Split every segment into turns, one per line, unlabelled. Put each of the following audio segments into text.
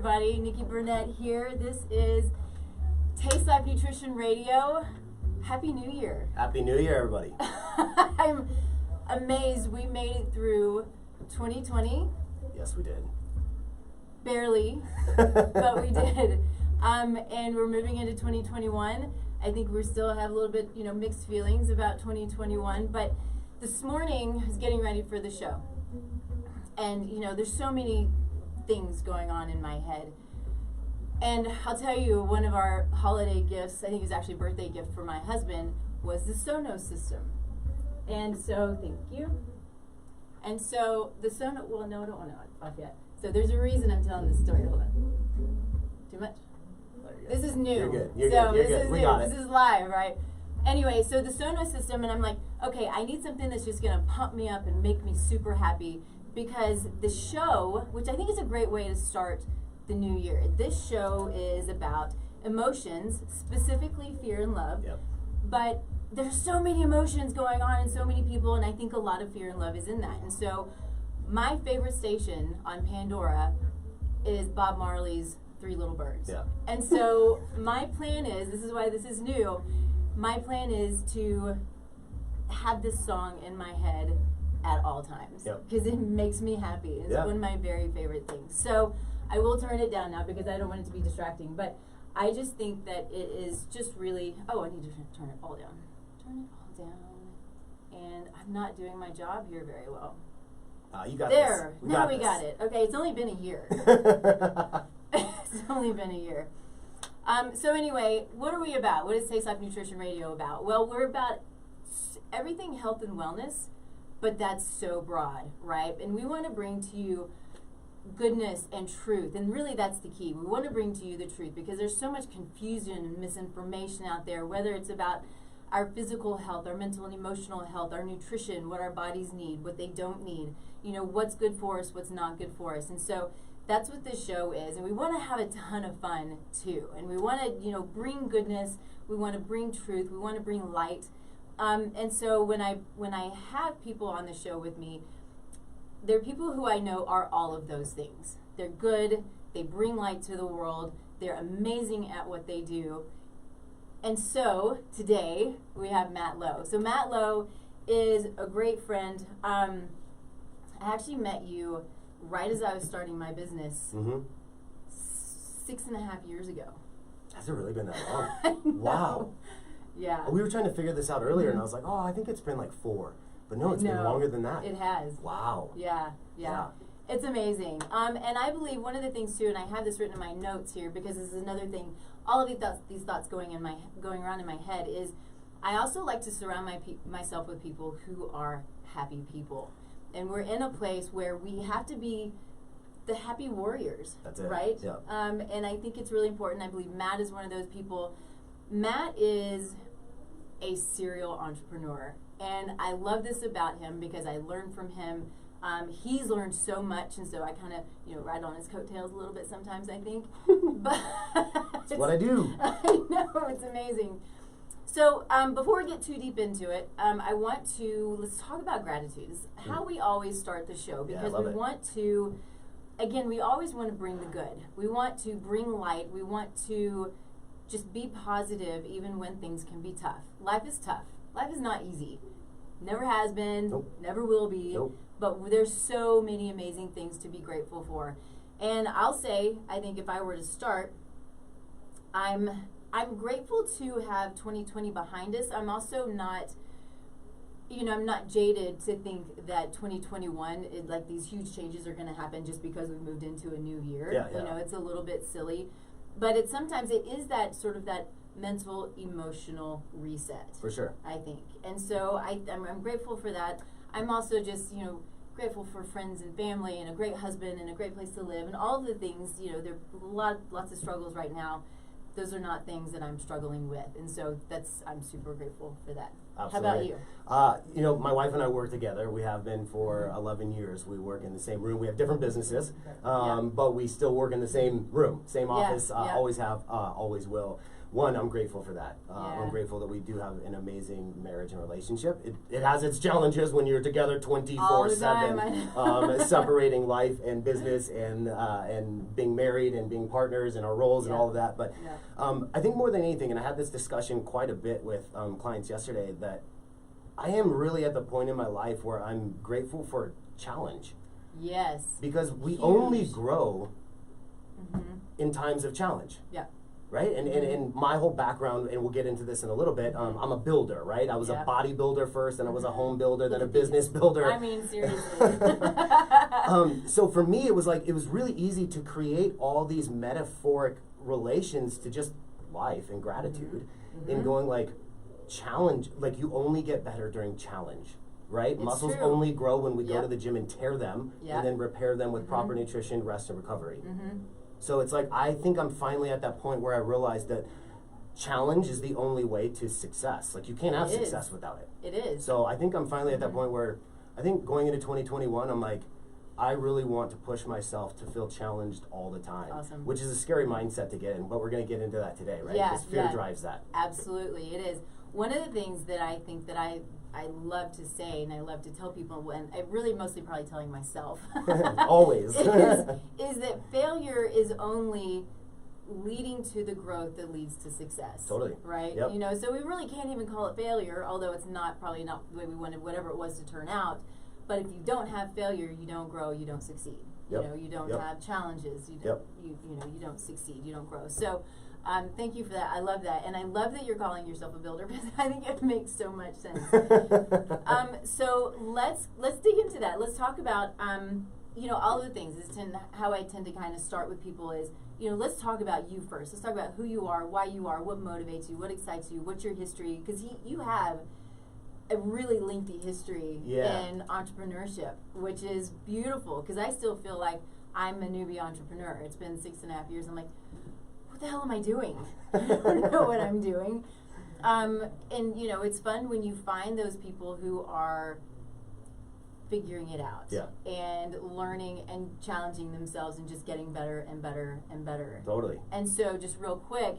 everybody. Nikki Burnett here. This is Taste Life Nutrition Radio. Happy New Year.
Happy New Year, everybody.
I'm amazed we made it through 2020.
Yes, we did.
Barely, but we did. And we're moving into 2021. I think we still have a little bit, mixed feelings about 2021. But this morning, I was getting ready for the show. And, there's so many things going on in my head. And I'll tell you, one of our holiday gifts, I think it was actually a birthday gift for my husband, was the Sonos system. And so, thank you. And so, the Sonos, well, no, I don't want to off yet. So there's a reason I'm telling this story. Hold on. Too much? This is new.
You're good. You're
so
good. You're
this
good.
is
We
new.
got it.
This is live, right? Anyway, so the Sonos system, and I'm like, okay, I need something that's just going to pump me up and make me super happy, because the show, which I think is a great way to start the new year, this show is about emotions, specifically fear and love.
Yep.
But there's so many emotions going on in so many people, and I think a lot of fear and love is in that. And so my favorite station on Pandora is Bob Marley's Three Little Birds.
Yeah.
And so my plan is, this is why this is new, my plan is to have this song in my head at all times. Because it makes me happy. It's one of my very favorite things. So I will turn it down now because I don't want it to be distracting. But I just think that it is just really, I need to turn it all down. Turn it all down. And I'm not doing my job here very well.
You got
there.
this.
Now we got it. Okay, it's only been a year. It's only been a year. So anyway, what are we about? What is Taste Life Nutrition Radio about? Well, we're about everything health and wellness, but that's so broad, right? And we want to bring to you goodness and truth, and really that's the key. We want to bring to you the truth because there's so much confusion and misinformation out there, whether it's about our physical health, our mental and emotional health, our nutrition, what our bodies need, what they don't need, what's good for us, what's not good for us. And so that's what this show is, and we want to have a ton of fun too. And we want to, bring goodness, we want to bring truth, we want to bring light. And so when I have people on the show with me, they're people who I know are all of those things. They're good, they bring light to the world, they're amazing at what they do. And so today we have Matt Lowe. So Matt Lowe is a great friend. I actually met you right as I was starting my business 6.5 years ago.
Has it really been that long?
I know.
Wow.
Yeah.
We were trying to figure this out earlier, and I was like, I think it's been like 4. But no, it's been longer than that.
It has.
Wow.
Yeah. It's amazing. And I believe one of the things too, and I have this written in my notes here because this is another thing, all of these thoughts going around in my head is I also like to surround myself with people who are happy people. And we're in a place where we have to be the happy warriors.
That's it.
Right?
Yeah.
And I think it's really important. I believe Matt is one of those people. Matt is a serial entrepreneur. And I love this about him because I learned from him. He's learned so much, and so I kind of, ride on his coattails a little bit sometimes, I think. But
that's what I do.
I know, it's amazing. So before we get too deep into it, let's talk about gratitude. It's how we always start the show, because we want to, again, we always want to bring the good. We want to bring light. We want to just be positive even when things can be tough. Life is tough. Life is not easy. Never has been, never will be, but there's so many amazing things to be grateful for. And I'll say, I think if I were to start, I'm grateful to have 2020 behind us. I'm also not, I'm not jaded to think that 2021, like these huge changes are going to happen just because we moved into a new year.
Yeah.
It's a little bit silly. But sometimes it is that sort of that mental, emotional reset.
For sure. I
think. And so I'm grateful for that. I'm also just, grateful for friends and family and a great husband and a great place to live and all of the things, there are lots of struggles right now. Those are not things that I'm struggling with. And so I'm super grateful for that.
Absolutely.
How about you?
My wife and I work together. We have been for 11 years. We work in the same room. We have different businesses, but we still work in the same room, same office, always have, always will. one, I'm grateful for that. I'm grateful that we do have an amazing marriage and relationship. It has its challenges when you're together 24/7, separating life and business and being married and being partners and our roles and all of that. But I think more than anything, and I had this discussion quite a bit with clients yesterday, that I am really at the point in my life where I'm grateful for challenge.
Yes.
Because we only grow in times of challenge.
Yeah.
Right? And my whole background, and we'll get into this in a little bit, I'm a builder, right? I was a bodybuilder first, then I was a home builder, then a business builder.
I mean, seriously.
So for me, it was really easy to create all these metaphoric relations to just life and gratitude, and going like, challenge, like you only get better during challenge. Right?
It's
Muscles
true.
only grow when we go to the gym and tear them,
Yep.
and then repair them with proper nutrition, rest, and recovery. So it's like, I think I'm finally at that point where I realize that challenge is the only way to success. Like, you can't have success without it.
It is.
So I think I'm finally at that point where I think going into 2021, I'm like, I really want to push myself to feel challenged all the time.
Awesome.
Which is a scary mindset to get in, but we're going to get into that today, right?
Yeah,
Because fear drives that.
Absolutely, it is. One of the things that I think that I love to say, and I love to tell people, and I really mostly probably telling myself,
Always.
is that failure is only leading to the growth that leads to success.
Totally.
Right?
Yep.
You know, so we really can't even call it failure, although it's probably not the way we wanted whatever it was to turn out. But if you don't have failure, you don't grow, you don't succeed.
Yep.
You know, you don't have challenges, you don't you don't succeed, you don't grow. So thank you for that. I love that. And I love that you're calling yourself a builder, because I think it makes so much sense. So let's dig into that. Let's talk about all of the things. How I tend to kind of start with people is, let's talk about you first. Let's talk about who you are, why you are, what motivates you, what excites you, what's your history, because you have a really lengthy history in entrepreneurship, which is beautiful, because I still feel like I'm a newbie entrepreneur. It's been 6.5 years. I'm like, what the hell am I doing? I don't know what I'm doing. And it's fun when you find those people who are figuring it out and learning and challenging themselves and just getting better and better and better.
Totally.
And so just real quick,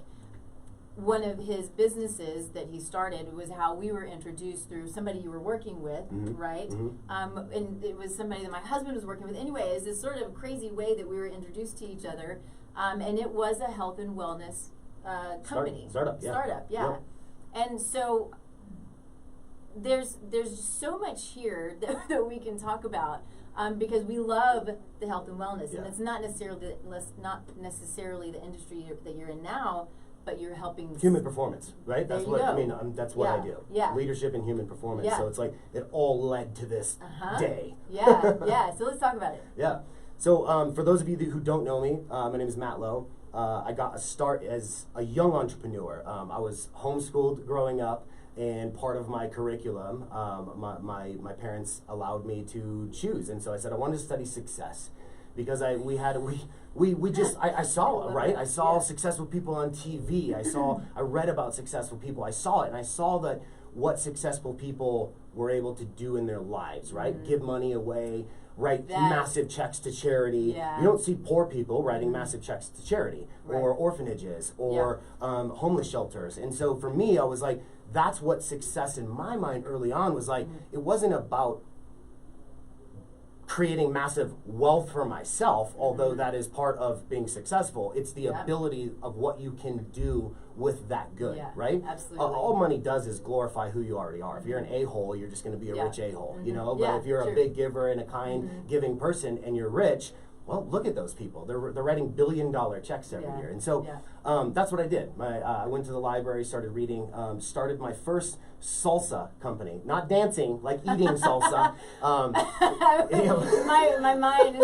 one of his businesses that he started was how we were introduced through somebody you were working with, right? And it was somebody that my husband was working with. Anyway, it's this sort of crazy way that we were introduced to each other. And it was a health and wellness company.
Startup. Yep.
And so there's so much here that we can talk about, because we love the health and wellness, and it's not necessarily the industry that you're in now, but you're helping
human performance, right? That's what I mean. That's what I do.
Yeah.
Leadership and human performance. So it's like it all led to this day.
Yeah. So let's talk about it.
Yeah. So for those of you who don't know me, my name is Matt Lowe. I got a start as a young entrepreneur. I was homeschooled growing up, and part of my curriculum, my parents allowed me to choose, and so I said I wanted to study success, because I saw it, right? I saw successful people on TV. I read about successful people. I saw it, and I saw that what successful people were able to do in their lives, right? Give money away, write massive checks to charity. You don't see poor people writing massive checks to charity, or orphanages, or homeless shelters. And so for me, I was like, that's what success in my mind early on was like. It wasn't about creating massive wealth for myself, although that is part of being successful. It's the ability of what you can do with that good, right?
Absolutely.
All money does is glorify who you already are. If you're an a-hole, you're just going to be a rich a-hole, But if you're a big giver and a kind, giving person, and you're rich, well, look at those people. They're writing billion-dollar checks every year. And so that's what I did. I went to the library, started reading, started my first salsa company. Not dancing, like eating salsa.
My mind is...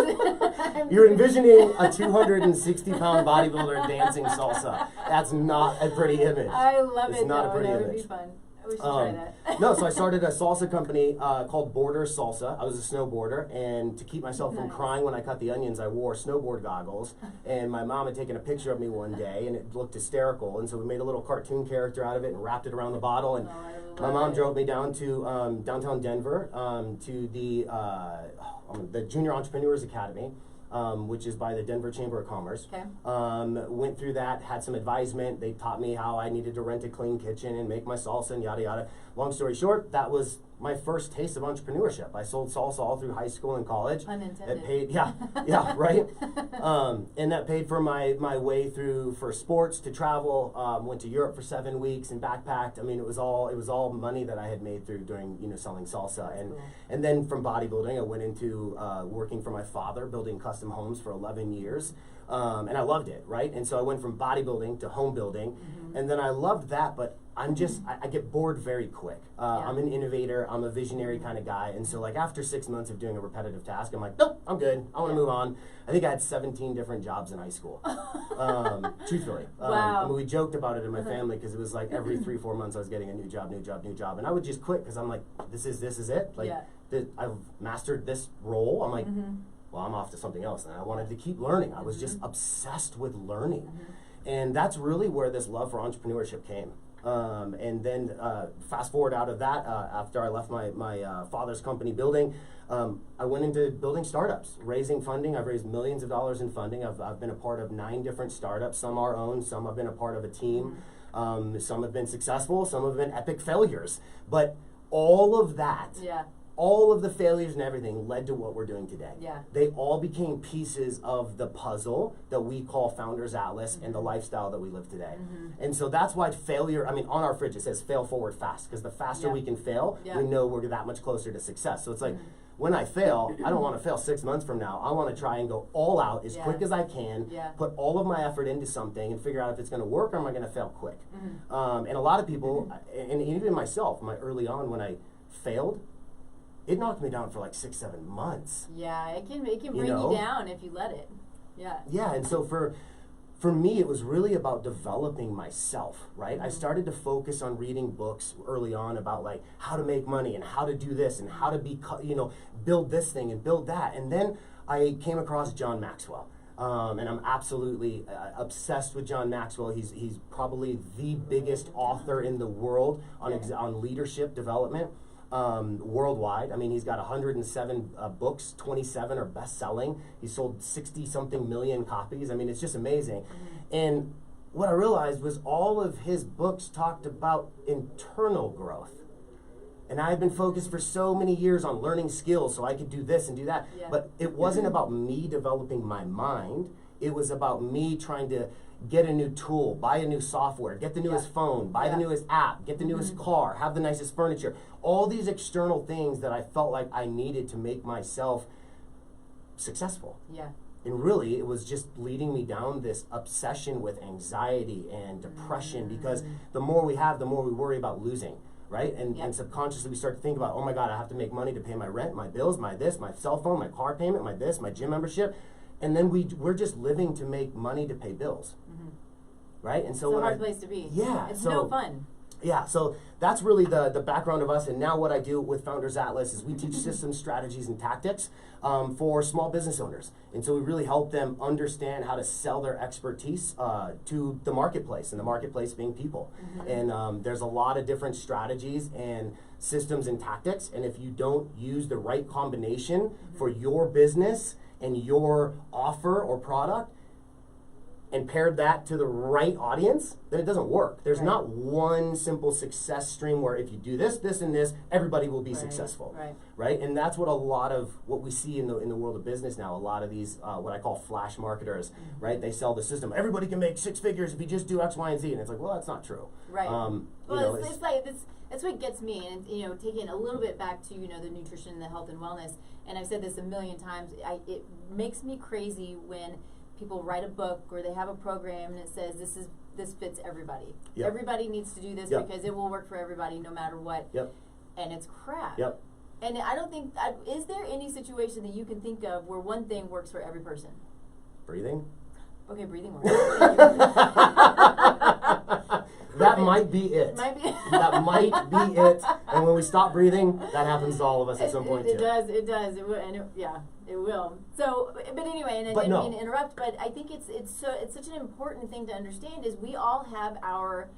You're envisioning a 260-pound bodybuilder dancing salsa. That's not a pretty image.
I love it,
It's not
though.
a pretty
That
image.
would be fun. We should try that.
No, so I started a salsa company called Border Salsa. I was a snowboarder, and to keep myself from crying when I cut the onions, I wore snowboard goggles. And my mom had taken a picture of me one day, and it looked hysterical. And so we made a little cartoon character out of it and wrapped it around the bottle. And my mom drove me down to downtown Denver to the Junior Entrepreneurs Academy. which is by the Denver Chamber of Commerce.
Okay.
Went through that, had some advisement. They taught me how I needed to rent a clean kitchen and make my salsa and yada yada. Long story short, that was my first taste of entrepreneurship. I sold salsa all through high school and college.
Unintended.
It paid, yeah, right. And that paid for my way through for sports, to travel. Went to Europe for 7 weeks and backpacked. I mean, it was all money that I had made through doing selling salsa. And then from bodybuilding, I went into working for my father, building custom homes for 11 years. And I loved it, right? And so I went from bodybuilding to home building, and then I loved that, but I get bored very quick. I'm an innovator, I'm a visionary kind of guy, and so like after 6 months of doing a repetitive task, I'm like, nope, I'm good, I want to move on. I think I had 17 different jobs in high school, truthfully.
Wow.
I mean, we joked about it in my family because it was like every 3-4 months I was getting a new job, and I would just quit because I'm like, this is it. Like, I've mastered this role. I'm like, well, I'm off to something else, and I wanted to keep learning. I was just obsessed with learning, and that's really where this love for entrepreneurship came. And then fast forward out of that, after I left my father's company building, I went into building startups, raising funding. I've raised millions of dollars in funding. I've been a part of 9 different startups. Some are owned, some I've been a part of a team. Some have been successful, some have been epic failures. But all of that, all of the failures and everything led to what we're doing today. They all became pieces of the puzzle that we call Founders Atlas and the lifestyle that we live today. And so that's why failure, I mean, on our fridge it says fail forward fast, because the faster we can fail, we know we're that much closer to success. So it's like, when I fail, I don't want to fail 6 months from now. I want to try and go all out as quick as I can, put all of my effort into something and figure out if it's going to work or am I going to fail quick. And a lot of people, and even myself, early on when I failed, it knocked me down for like 6-7 months.
Yeah, it can bring you down if you let it. Yeah,
and so for me, it was really about developing myself, right? I started to focus on reading books early on about like how to make money and how to do this and how to be, build this thing and build that. And then I came across John Maxwell. And I'm absolutely obsessed with John Maxwell. He's probably the biggest author in the world on leadership development. Worldwide. I mean, he's got 107 books, 27 are best-selling. He sold 60-something million copies. I mean, it's just amazing. And what I realized was all of his books talked about internal growth. And I had been focused for so many years on learning skills so I could do this and do that. But it wasn't about me developing my mind. It was about me trying to get a new tool, buy a new software, get the newest phone, buy the newest app, get the newest car, have the nicest furniture. All these external things that I felt like I needed to make myself successful. And really, it was just leading me down this obsession with anxiety and depression, because the more we have, the more we worry about losing, right? And subconsciously we start to think about, oh my God, I have to make money to pay my rent, my bills, my this, my cell phone, my car payment, my this, my gym membership. And then we're just living to make money to pay bills, right? And so
it's a hard place to be. It's no fun.
So that's really the background of us. And now what I do with Founders Atlas is we teach systems, strategies, and tactics for small business owners. And so we really help them understand how to sell their expertise to the marketplace, and the marketplace being people. And there's a lot of different strategies and systems and tactics. And if you don't use the right combination for your business and your offer or product, and paired that to the right audience, then it doesn't work. There's not one simple success stream where if you do this, this, and this, everybody will be successful, right? And that's what a lot of what we see in the world of business now. A lot of these what I call flash marketers, right? They sell the system. Everybody can make 6 figures if you just do X, Y, and Z, and it's like, well, that's not true,
right? It's like that's what gets me, and taking a little bit back to the nutrition, the health and wellness. And I've said this a million times. It makes me crazy when people write a book or they have a program and it says this fits everybody. Everybody needs to do this because it will work for everybody no matter what. And it's crap. And I don't think is there any situation that you can think of where one thing works for every person?
Breathing.
Okay, breathing works.
That might be it. That might be it. And when we stop breathing, that happens to all of us at some point too.
It does. It will, and it will. So, but anyway, and I didn't mean to interrupt, but I think it's such an important thing to understand is we all have our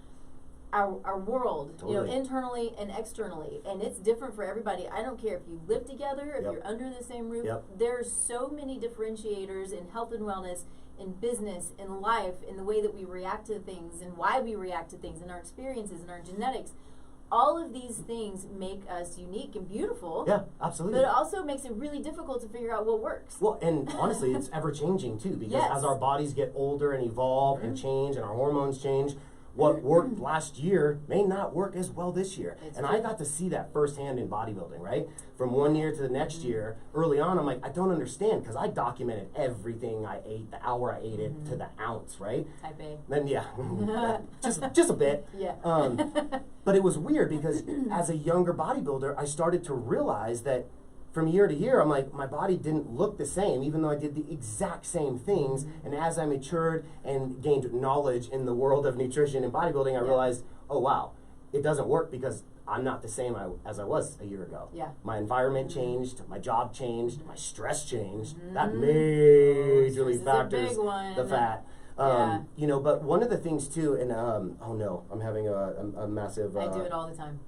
our world,
Totally.
internally and externally, and it's different for everybody. I don't care if you live together, if
Yep.
you're under the same roof.
Yep.
There's so many differentiators in health and wellness, in business, in life, in the way that we react to things, and why we react to things, in our experiences, in our genetics. All of these things make us unique and beautiful.
Yeah, absolutely.
But it also makes it really difficult to figure out what works.
Well, and honestly, it's ever changing too, because
Yes.
as our bodies get older and evolve and change, and our hormones change, what worked last year may not work as well this year.
It's
and
true.
I got to see that firsthand in bodybuilding, right? From one year to the next year, early on, I'm like, I don't understand, because I documented everything I ate, the hour I ate it, to the ounce, right?
Type A.
Then just a bit.
Yeah.
But it was weird, because as a younger bodybuilder, I started to realize that from year to year, I'm like, my body didn't look the same, even though I did the exact same things. And as I matured and gained knowledge in the world of nutrition and bodybuilding, I realized, oh wow, it doesn't work, because I'm not the same as I was a year ago.
Yeah.
My environment changed, my job changed, my stress changed. That
Stress
majorly
is a
factors
big one.
the fat.
Yeah.
But one of the things too, and oh no, I'm having a massive.
I do it all the time.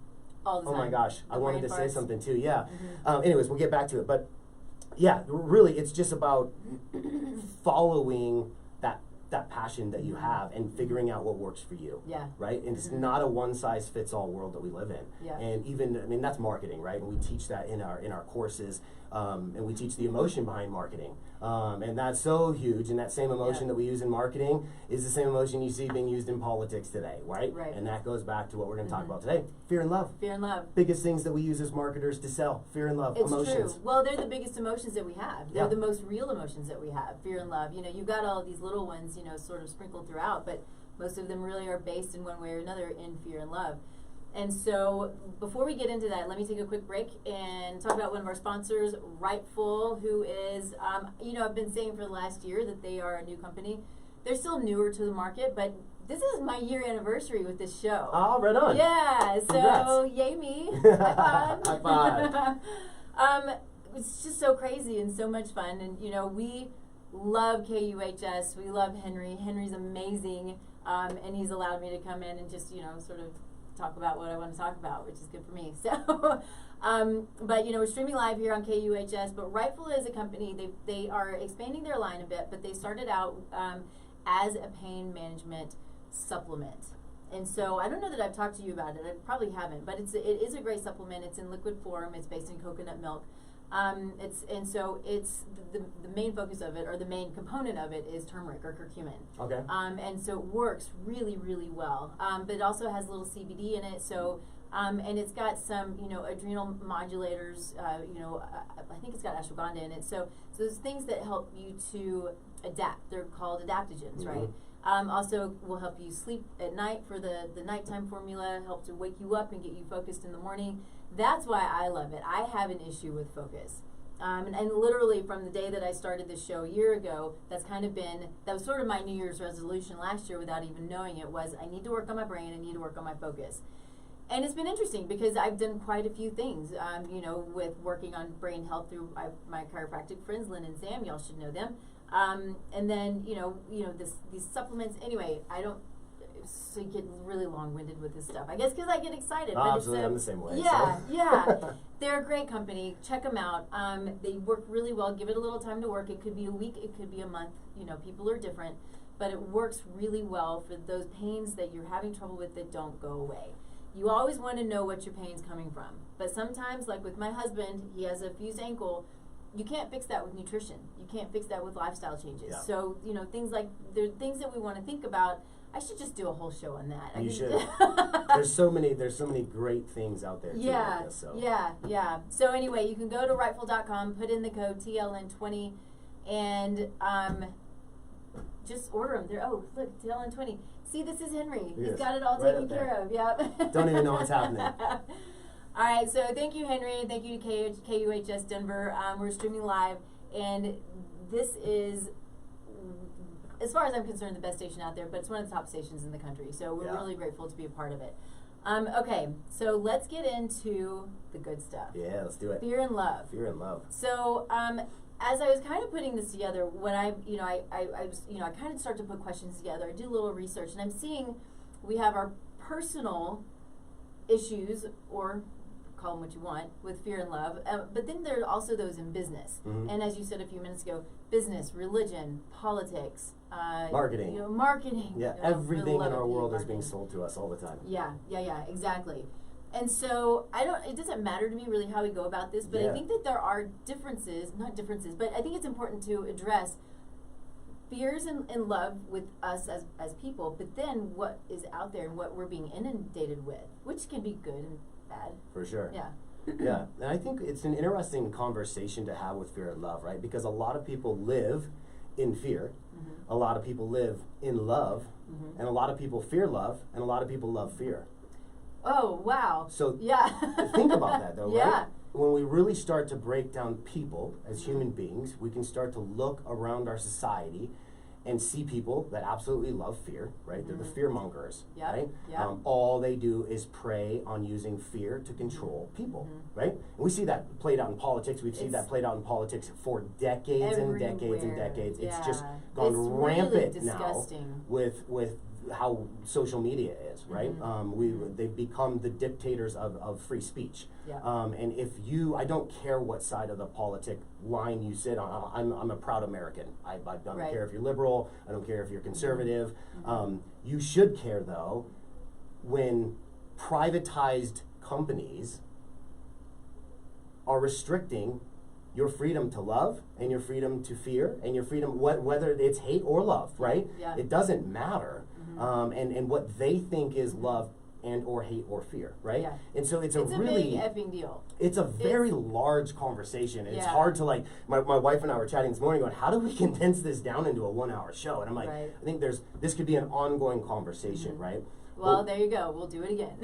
All the
Oh
time.
my gosh,
The
I wanted
brain
to say
farts.
something too. Yeah. Anyways, we'll get back to it, but yeah, really, it's just about following that passion that you have and figuring out what works for you.
Yeah.
Right? And it's not a one-size-fits-all world that we live in.
Yeah.
And even, I mean, that's marketing, right? And we teach that in our courses, and we teach the emotion behind marketing. And that's so huge. And that same emotion that we use in marketing is the same emotion you see being used in politics today, right?
Right.
And that goes back to what we're going to talk about today: fear and love.
Fear and love.
Biggest things that we use as marketers to sell: fear and love,
It's
emotions.
true. Well, they're the biggest emotions that we have. They're
Yeah.
the most real emotions that we have. Fear and love. You've got all of these little ones, sort of sprinkled throughout, but most of them really are based in one way or another in fear and love. And so before we get into that, let me take a quick break and talk about one of our sponsors, Rightful, who is, I've been saying for the last year that they are a new company. They're still newer to the market, but this is my year anniversary with this show.
Oh, right on.
Yeah, so
Congrats.
yay me. High
High five.
It's just so crazy and so much fun. And, we love KUHS. We love Henry. Henry's amazing. And he's allowed me to come in and just, sort of talk about what I want to talk about, which is good for me. So, but, we're streaming live here on KUHS. But Rightful is a company. They are expanding their line a bit, but they started out as a pain management supplement. And so I don't know that I've talked to you about it. I probably haven't, but it is a great supplement. It's in liquid form. It's based in coconut milk. It's the main focus of it, or the main component of it, is turmeric or curcumin.
Okay.
And so it works really, really well. But it also has a little CBD in it. So and it's got some adrenal modulators. I think it's got ashwagandha in it. So there's things that help you to adapt. They're called adaptogens, right? Also will help you sleep at night for the nighttime formula, help to wake you up and get you focused in the morning. That's why I love it. I have an issue with focus. And literally from the day that I started this show a year ago, that was sort of my New Year's resolution last year without even knowing it, was I need to work on my brain, I need to work on my focus. And it's been interesting because I've done quite a few things, with working on brain health through my chiropractic friends, Lynn and Sam, y'all should know them. And then, these supplements. Anyway, I don't get really long-winded with this stuff. I guess because I get excited. But
Absolutely, I'm the same way.
Yeah,
so.
yeah. They're a great company. Check them out. They work really well. Give it a little time to work. It could be a week. It could be a month. People are different. But it works really well for those pains that you're having trouble with that don't go away. You always want to know what your pain's coming from. But sometimes, like with my husband, he has a fused ankle. You can't fix that with nutrition. You can't fix that with lifestyle changes. Yeah. So, things like, there are things that we want to think about. I should just do a whole show on that.
You should. There's so many great things out there.
Yeah,
like this, so.
yeah. So anyway, you can go to rightful.com, put in the code TLN20, and just order them. Oh, look, TLN20. See, this is Henry. He's got it all taken care of. Yep.
Don't even know what's happening.
All right, so thank you, Henry. Thank you to KUHS Denver. We're streaming live, and this is, as far as I'm concerned, the best station out there, but it's one of the top stations in the country, so we're really grateful to be a part of it. Okay, so let's get into the good stuff.
Yeah, let's do it.
Fear and love.
Fear and love.
So, as I was kind of putting this together, when I kind of start to put questions together, I do a little research, and I'm seeing we have our personal issues, or call them what you want, with fear and love, but then there are also those in business. And as you said a few minutes ago, business, religion, politics,
marketing.
Marketing.
Yeah, everything in our world is being sold to us all the time.
Yeah, exactly. And so it doesn't matter to me really how we go about this, but I think that there are not differences, but I think it's important to address fears and love with us as people, but then what is out there and what we're being inundated with, which can be good and bad.
For sure.
Yeah.
Yeah, and I think it's an interesting conversation to have with fear and love, right? Because a lot of people live in fear, a lot of people live in love, and a lot of people fear love, and a lot of people love fear.
Oh, wow.
So
yeah.
Think about that, though,
yeah.
right? When we really start to break down people as human beings, we can start to look around our society and see people that absolutely love fear, right? They're the fear mongers, right?
Yeah.
All they do is prey on using fear to control people, right? And we see that played out in politics. We've seen that played out in politics for decades and decades and decades. It's just gone rampant
really
now with how social media is, right? They've become the dictators of free speech.
Yeah.
And if I don't care what side of the politic line you sit on, I'm a proud American. I don't care if you're liberal, I don't care if you're conservative. You should care, though, when privatized companies are restricting your freedom to love and your freedom to fear and your freedom, whether it's hate or love, right?
Yeah.
It doesn't matter. And what they think is love and or hate or fear, right?
Yeah.
And so it's a
big effing deal.
It's a very large conversation. And it's hard to my wife and I were chatting this morning going, how do we condense this down into a 1-hour show? And I'm like, I think this could be an ongoing conversation, right?
Well, there you go. We'll do it again.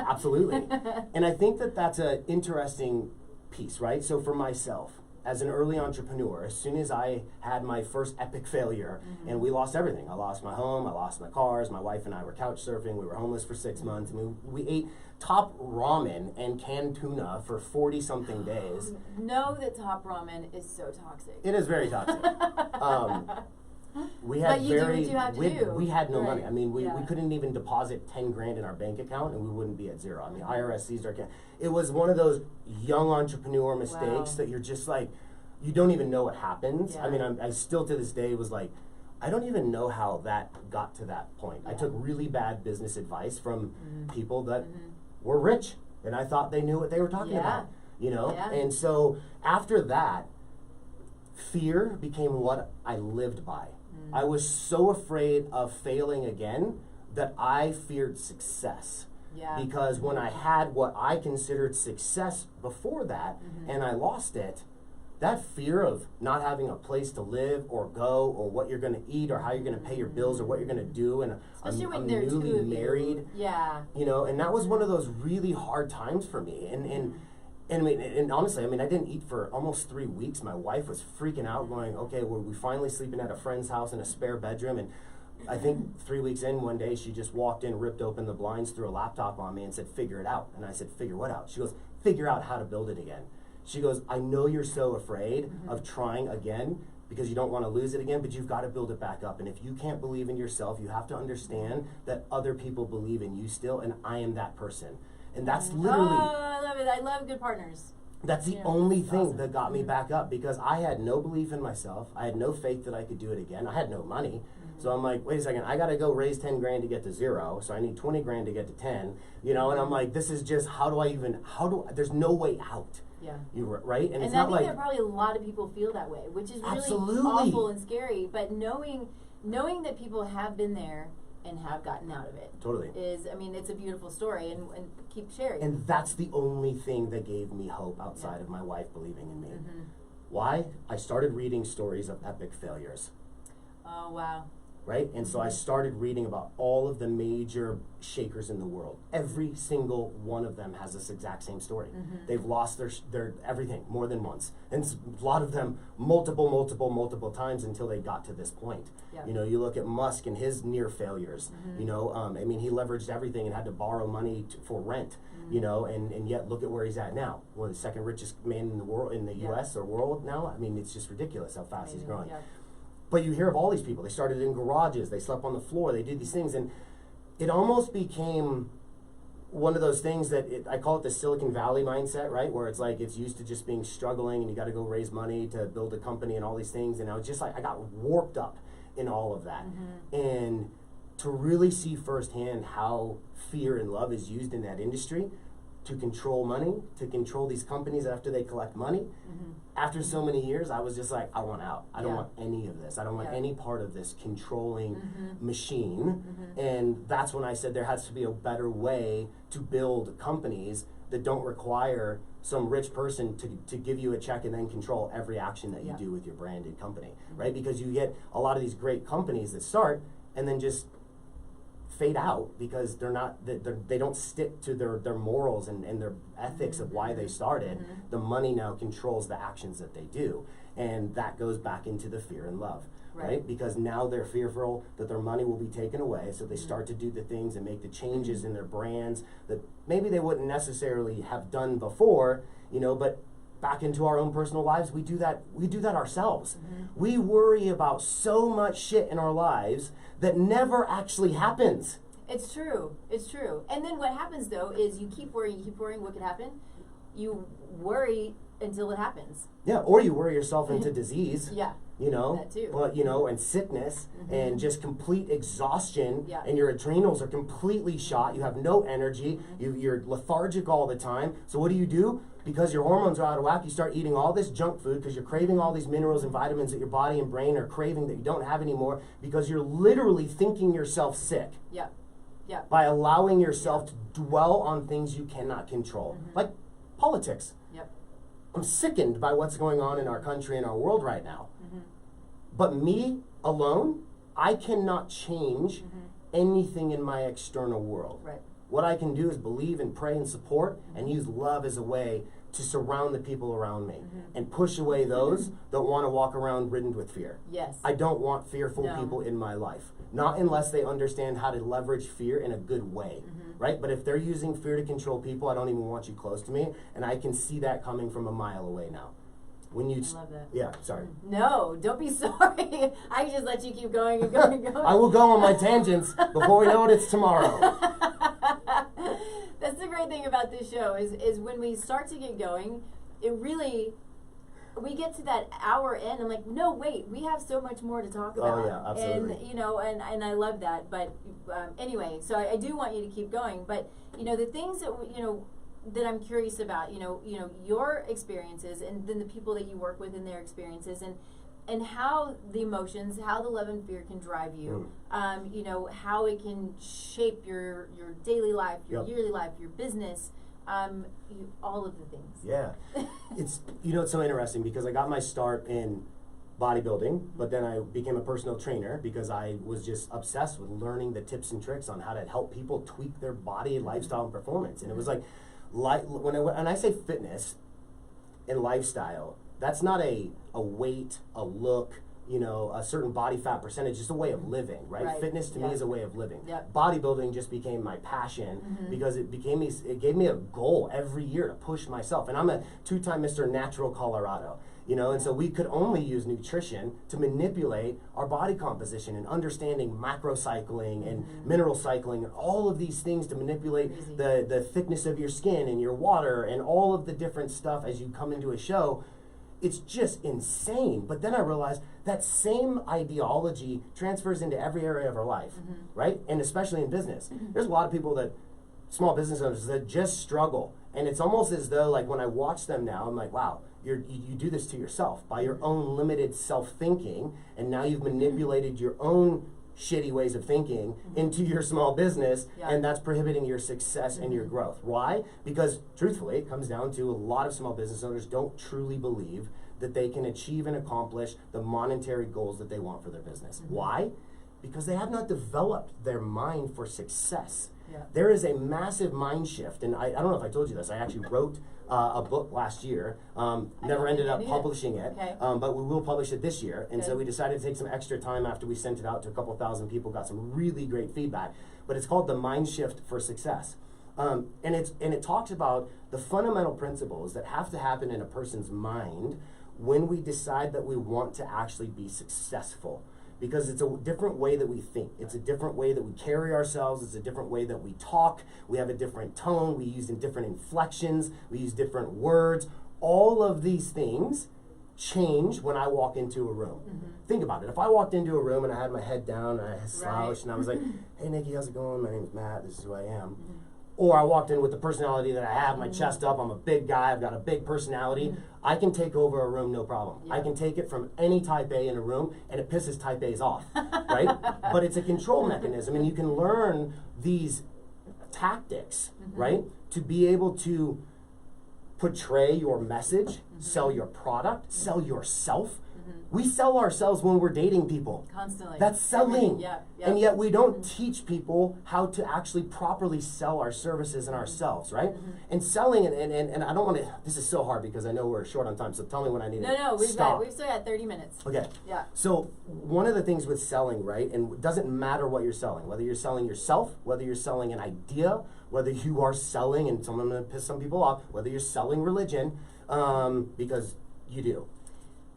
Absolutely. And I think that's an interesting piece, right? So for myself, as an early entrepreneur, as soon as I had my first epic failure, and we lost everything. I lost my home, I lost my cars, my wife and I were couch surfing, we were homeless for 6 months. I mean, we ate top ramen and canned tuna for 40-something days.
Know that top ramen is so toxic.
It is very toxic. We had we had no money. I mean, we couldn't even deposit 10 grand in our bank account and we wouldn't be at zero. I mean, IRS seized our account. It was one of those young entrepreneur mistakes that you're just like, you don't even know what happens. I mean, I still to this day was like, I don't even know how that got to that point. I took really bad business advice from people that were rich and I thought they knew what they were talking about, you know? And so after that, fear became what I lived by. I was so afraid of failing again that I feared success. Because when I had what I considered success before that and I lost it, that fear of not having a place to live or go or what you're going to eat or how you're going to pay your bills or what you're going to do, and I'm newly married, you know, and that was one of those really hard times for me. And honestly, I mean, I didn't eat for almost 3 weeks. My wife was freaking out, going, okay, well, we finally sleeping at a friend's house in a spare bedroom. And I think 3 weeks in, one day, she just walked in, ripped open the blinds, threw a laptop on me and said, figure it out. And I said, figure what out? She goes, figure out how to build it again. She goes, I know you're so afraid of trying again because you don't want to lose it again, but you've got to build it back up. And if you can't believe in yourself, you have to understand that other people believe in you still, and I am that person. And that's literally...
Oh, I love it. I love good partners.
That's the only thing that got me back up, because I had no belief in myself. I had no faith that I could do it again. I had no money. So I'm like, wait a second, I got to go raise 10 grand to get to zero. So I need 20 grand to get to 10, you know? And I'm like, this is just, there's no way out.
Yeah.
Right?
And I think that probably a lot of people feel that way, which is really awful and scary. But knowing that people have been there and have gotten out of it.
Totally.
It's a beautiful story, and keep sharing.
And that's the only thing that gave me hope outside of my wife believing in me. Why? I started reading stories of epic failures.
Oh, wow.
Right? And so I started reading about all of the major shakers in the world. Every single one of them has this exact same story. They've lost their everything more than once. And a lot of them multiple times until they got to this point. You know, you look at Musk and his near failures. You know, I mean, he leveraged everything and had to borrow money for rent. You know, and yet look at where he's at now. One of the second richest man in the world, in the U.S. or world now. I mean, it's just ridiculous how fast he's growing. But you hear of all these people. They started in garages. They slept on the floor. They did these things. And it almost became one of those things that I call it the Silicon Valley mindset, right? Where it's like it's used to just being struggling and you got to go raise money to build a company and all these things. And I was just like, I got warped up in all of that. And to really see firsthand how fear and love is used in that industry to control money, to control these companies after they collect money. After so many years, I was just like, I want out. I don't want any of this. I don't want any part of this controlling machine. And that's when I said there has to be a better way to build companies that don't require some rich person to give you a check and then control every action that you do with your branded company, right? Because you get a lot of these great companies that start and then just fade out because they don't stick to their morals and their ethics of why they started. The money now controls the actions that they do, and that goes back into the fear and love, right? Because now they're fearful that their money will be taken away, so they start to do the things and make the changes in their brands that maybe they wouldn't necessarily have done before, but back into our own personal lives, we do that ourselves. We worry about so much shit in our lives that never actually happens.
It's true. And then what happens though is you keep worrying, what could happen? You worry until it happens.
Yeah, or you worry yourself into disease.
Yeah.
That too. But and sickness and just complete exhaustion, and your adrenals are completely shot. You have no energy. You're lethargic all the time. So what do? Because your hormones are out of whack, you start eating all this junk food because you're craving all these minerals and vitamins that your body and brain are craving that you don't have anymore because you're literally thinking yourself sick.
Yeah.
By allowing yourself to dwell on things you cannot control, like politics. I'm sickened by what's going on in our country and our world right now. But me alone, I cannot change anything in my external world.
Right.
What I can do is believe and pray and support and use love as a way to surround the people around me and push away those that want to walk around ridden with fear.
Yes.
I don't want fearful people in my life. Not unless they understand how to leverage fear in a good way, right? But if they're using fear to control people, I don't even want you close to me. And I can see that coming from a mile away now. When you
I love that.
Yeah, sorry.
No, don't be sorry. I just let you keep going and going and going.
I will go on my tangents before we know it, it's tomorrow.
That's the great thing about this show is when we start to get going, we get to that hour end. I'm like, no, wait, we have so much more to talk about.
Oh yeah, absolutely.
And and I love that. But anyway, so I do want you to keep going. But the things that that I'm curious about, your experiences, and then the people that you work with and their experiences, and how the emotions, how the love and fear can drive you, how it can shape your daily life, your yearly life, your business, all of the things.
Yeah. It's so interesting because I got my start in bodybuilding, but then I became a personal trainer because I was just obsessed with learning the tips and tricks on how to help people tweak their body and lifestyle and performance. And it was like when I say fitness and lifestyle, that's not a weight, a look, a certain body fat percentage, just a way of living, right? Fitness to me is a way of living. Bodybuilding just became my passion because it gave me a goal every year to push myself. And I'm a 2-time Mr. Natural Colorado, and so we could only use nutrition to manipulate our body composition and understanding macro cycling and mineral cycling and all of these things to manipulate the thickness of your skin and your water and all of the different stuff as you come into a show. It's just insane. But then I realized that same ideology transfers into every area of our life, right? And especially in business. There's a lot of people small business owners that just struggle. And it's almost as though, like, when I watch them now, I'm like, wow, you do this to yourself by your own limited self-thinking, and now you've manipulated your own shitty ways of thinking into your small business, and that's prohibiting your success and your growth. Why? Because truthfully, it comes down to a lot of small business owners don't truly believe that they can achieve and accomplish the monetary goals that they want for their business. Why? Because they have not developed their mind for success. There is a massive mind shift, and I don't know if I told you this, I actually wrote a book last year, never ended up publishing it, but we will publish it this year, and so we decided to take some extra time after we sent it out to a couple thousand people, got some really great feedback, but it's called The Mind Shift for Success. And it talks about the fundamental principles that have to happen in a person's mind when we decide that we want to actually be successful. because it's a different way that we think. It's a different way that we carry ourselves. It's a different way that we talk. We have a different tone. We use different inflections. We use different words. All of these things change when I walk into a room. Think about it. If I walked into a room and I had my head down and I slouched and I was like, hey, Nikki, how's it going? My name's Matt. This is who I am. Or I walked in with the personality that I have, my chest up, I'm a big guy, I've got a big personality, I can take over a room no problem. I can take it from any type A in a room, and it pisses type A's off, right? But it's a control mechanism, and you can learn these tactics, right? To be able to portray your message, sell your product, sell yourself. We sell ourselves when we're dating people.
Constantly.
That's selling.
Yeah.
And yet we don't teach people how to actually properly sell our services and ourselves, right? And selling, and I don't want to, this is so hard because I know we're short on time, so tell me when I need to stop.
We've still got 30 minutes.
Okay.
Yeah.
So one of the things with selling, right, and it doesn't matter what you're selling, whether you're selling yourself, whether you're selling an idea, whether you are selling, and I'm going to piss some people off, whether you're selling religion, because you do.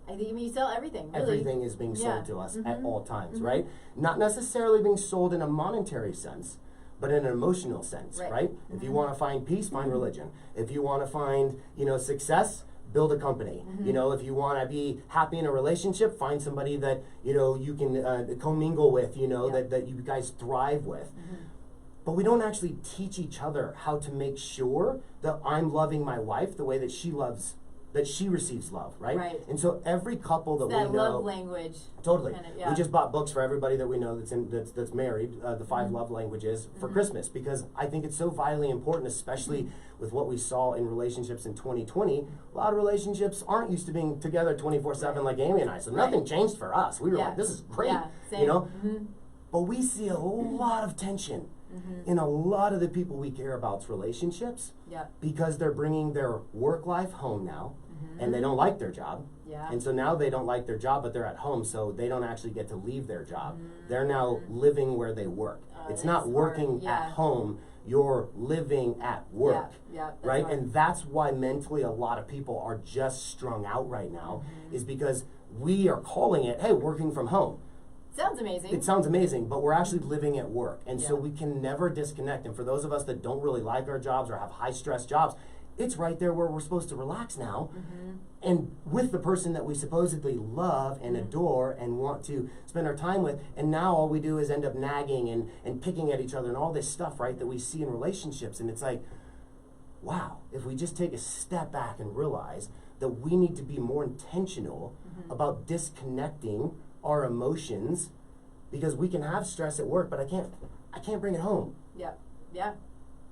I think you sell everything, really.
Everything is being sold to us at all times, right? Not necessarily being sold in a monetary sense, but in an emotional sense, right? If you want to find peace, find religion. If you want to find, success, build a company. If you want to be happy in a relationship, find somebody that, you can commingle with, that you guys thrive with. But we don't actually teach each other how to make sure that I'm loving my wife the way that she receives love, right? And so every couple that we know,
love language.
Totally. We just bought books for everybody that we know that's married, the 5 love languages for Christmas, because I think it's so vitally important, especially with what we saw in relationships in 2020. A lot of relationships aren't used to being together 24/7 like Amy and I, so nothing changed for us. We were like, this is great, But we see a lot of tension in a lot of the people we care about's relationships, because they're bringing their work life home now, and they don't like their job, and so now they don't like their job, but they're at home, so they don't actually get to leave their job. They're now living where they work. It's not working at home, you're living at work, right? And that's why mentally a lot of people are just strung out right now, is because we are calling it, hey, working from home.
Sounds amazing.
It sounds amazing, but we're actually living at work. And so we can never disconnect. And for those of us that don't really like our jobs or have high stress jobs, it's right there where we're supposed to relax now. And with the person that we supposedly love and adore and want to spend our time with. And now all we do is end up nagging and picking at each other and all this stuff, right, that we see in relationships. And it's like, wow, if we just take a step back and realize that we need to be more intentional about disconnecting our emotions, because we can have stress at work, but I can't bring it home.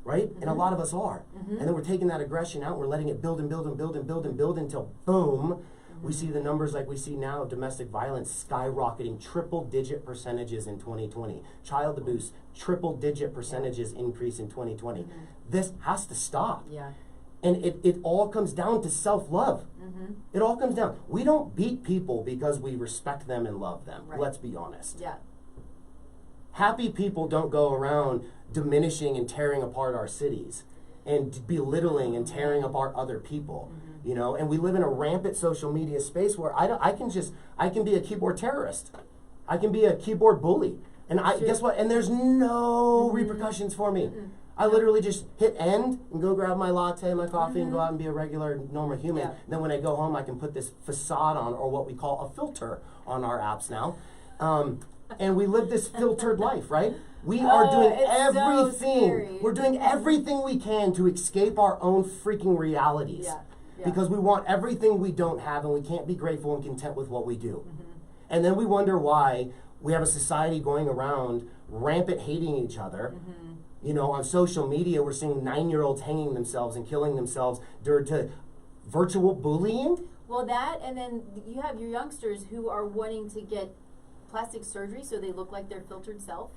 Right? And a lot of us are. And then we're taking that aggression out, we're letting it build and build and build and build and build until boom, we see the numbers like we see now of domestic violence skyrocketing, triple-digit percentages in 2020. Child abuse, triple-digit percentages increase in 2020. This has to stop. And it all comes down to self-love. It all comes down. We don't beat people because we respect them and love them. Let's be honest. Happy people don't go around diminishing and tearing apart our cities and belittling and tearing apart other people. And we live in a rampant social media space where I can be a keyboard terrorist. I can be a keyboard bully. And guess what? And there's no repercussions for me. I literally just hit end and go grab my latte, my coffee, and go out and be a regular, normal human. Then when I go home, I can put this facade on, or what we call a filter on our apps now. And we live this filtered life, right? We are doing everything. We're doing everything we can to escape our own freaking realities. Because we want everything we don't have, and we can't be grateful and content with what we do. And then we wonder why we have a society going around rampant hating each other. On social media, we're seeing 9-year-olds hanging themselves and killing themselves due to virtual bullying.
Well, that, and then you have your youngsters who are wanting to get plastic surgery so they look like their filtered self.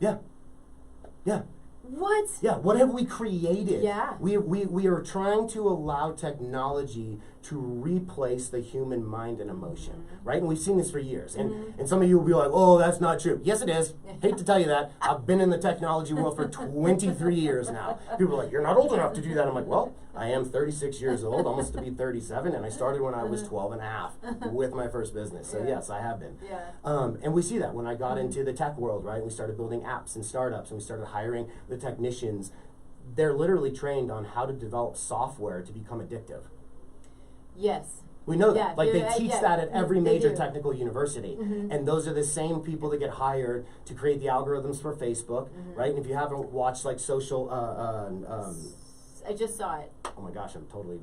What? What have we created?
Yeah.
We are trying to allow technology to replace the human mind and emotion, right? And we've seen this for years. And some of you will be like, oh, that's not true. Yes, it is. Hate to tell you that. I've been in the technology world for 23 years now. People are like, you're not old enough to do that. I'm like, well, I am 36 years old, almost to be 37, and I started when I was 12 and a half with my first business. So yes, I have been. And we see that when I got into the tech world, right? We started building apps and startups, and we started hiring the technicians. They're literally trained on how to develop software to become addictive.
Yes.
We know that. Like they teach that at every major
do.
technical university. And those are the same people that get hired to create the algorithms for Facebook, right? And if you haven't watched like social...
I just saw it.
Oh my gosh, I'm totally...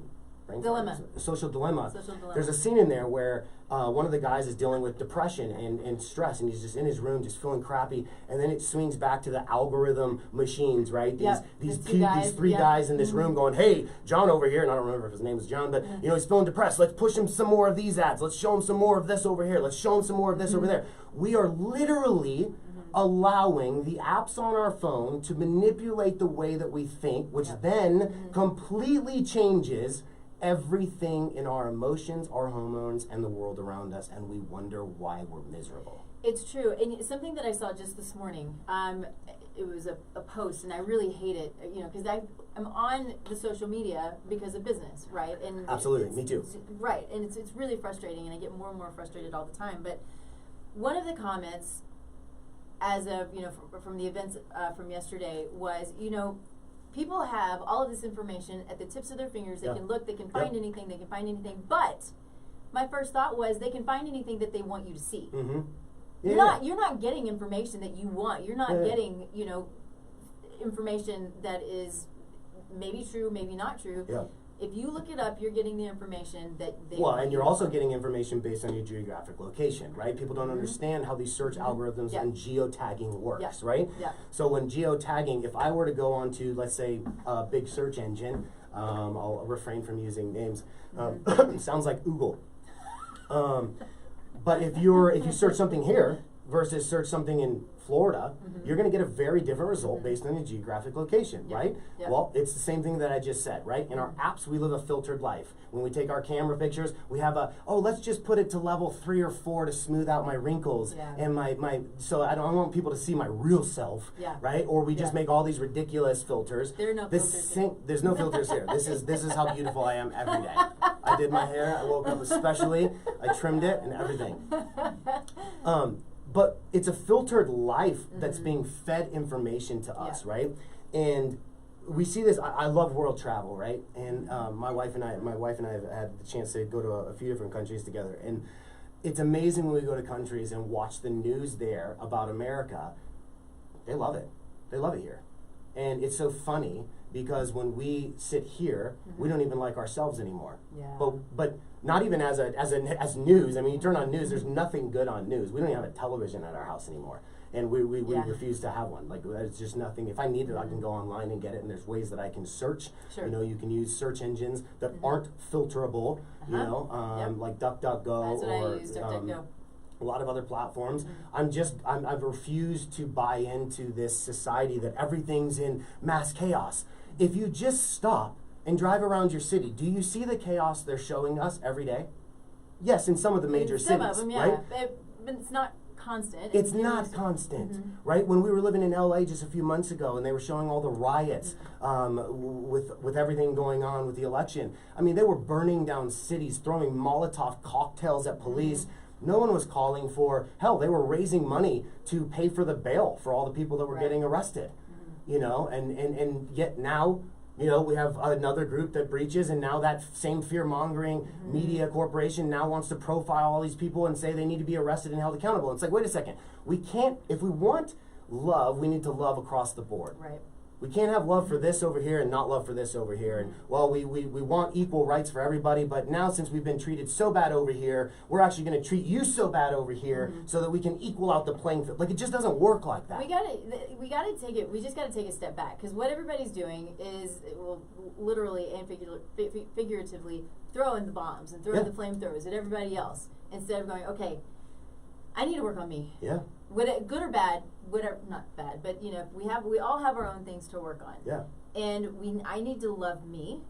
Dilemma.
Social Dilemma.
Social Dilemma.
There's a scene in there where one of the guys is dealing with depression and stress, and he's just in his room just feeling crappy, and then it swings back to the algorithm machines, right? These three guys in this room going, hey, John over here, and I don't remember if his name was John, but you know, he's feeling depressed. Let's push him some more of these ads. Let's show him some more of this over here. Let's show him some more of this over there. We are literally allowing the apps on our phone to manipulate the way that we think, which then completely changes everything in our emotions, our hormones, and the world around us, and we wonder why we're miserable.
It's true, and something that I saw just this morning, it was a post, and I really hate it, you know, because I'm on the social media because of business, right? And
absolutely, me too.
Right, and it's really frustrating, and I get more and more frustrated all the time, but one of the comments, as of, you know, from the events from yesterday was, you know, people have all of this information at the tips of their fingers. They can look, they can find anything, they can find anything. But my first thought was they can find anything that they want you to see. You're not getting information that you want. You're not getting, you know, information that is maybe true, maybe not true. If you look it up, you're getting the information that they want.
And you're also getting information based on your geographic location, right? People don't understand how these search algorithms and geotagging works, right? So when geotagging, if I were to go onto, let's say, a big search engine, I'll refrain from using names. Sounds like Google. But if you search something here versus search something in Florida, you're going to get a very different result based on your geographic location, right? Well, it's the same thing that I just said, right? In our apps, we live a filtered life. When we take our camera pictures, we have let's just put it to level 3 or 4 to smooth out my wrinkles and so I don't want people to see my real self, right? Or we just make all these ridiculous filters.
There are no filters here.
There's no filters here. This is how beautiful I am every day. I did my hair. I woke up especially. I trimmed it and everything. But it's a filtered life that's being fed information to us, right? And we see this. I love world travel, right? And my wife and I have had the chance to go to a few different countries together, and it's amazing when we go to countries and watch the news there about America. They love it. They love it here, and it's so funny because when we sit here, we don't even like ourselves anymore. But not even as news. I mean, you turn on news, there's nothing good on news. We don't even have a television at our house anymore. And we refuse to have one. Like, there's just nothing. If I need it, I can go online and get it, and there's ways that I can search. You know, you can use search engines that aren't filterable, you know, like DuckDuckGo.
That's what I use, DuckDuckGo.
A lot of other platforms. I've refused to buy into this society that everything's in mass chaos. If you just stop and drive around your city, do you see the chaos they're showing us every day? Yes, in some of the major cities,
some of them,
right?
But it's not constant.
It's not constant, right? When we were living in LA just a few months ago and they were showing all the riots with everything going on with the election, I mean, they were burning down cities, throwing Molotov cocktails at police. No one was calling for, hell, they were raising money to pay for the bail for all the people that were getting arrested, you know, and yet now, you know, we have another group that breaches, and now that same fear-mongering media corporation now wants to profile all these people and say they need to be arrested and held accountable. It's like, wait a second. We can't, if we want love, we need to love across the board.
Right.
We can't have love for this over here and not love for this over here. And, well, we want equal rights for everybody, but now since we've been treated so bad over here, we're actually going to treat you so bad over here so that we can equal out the playing field. Like, it just doesn't work like that.
We just got to take a step back, because what everybody's doing is, well, literally and figuratively throwing the bombs and throwing the flamethrowers at everybody else, instead of going, okay, I need to work on me. Good or bad, whatever, not bad, but, you know, we all have our own things to work on. And I need to love me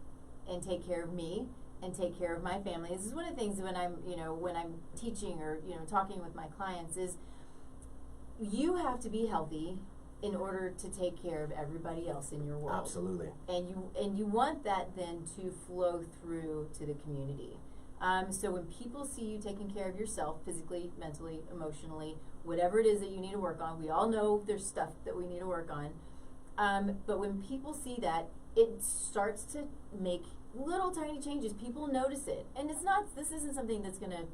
and take care of me and take care of my family. This is one of the things when I'm teaching or, talking with my clients is you have to be healthy in order to take care of everybody else in your world.
Absolutely.
And you want that then to flow through to the community. So when people see you taking care of yourself, physically, mentally, emotionally, whatever it is that you need to work on, we all know there's stuff that we need to work on. But when people see that, it starts to make little tiny changes. People notice it. And this isn't something that's gonna,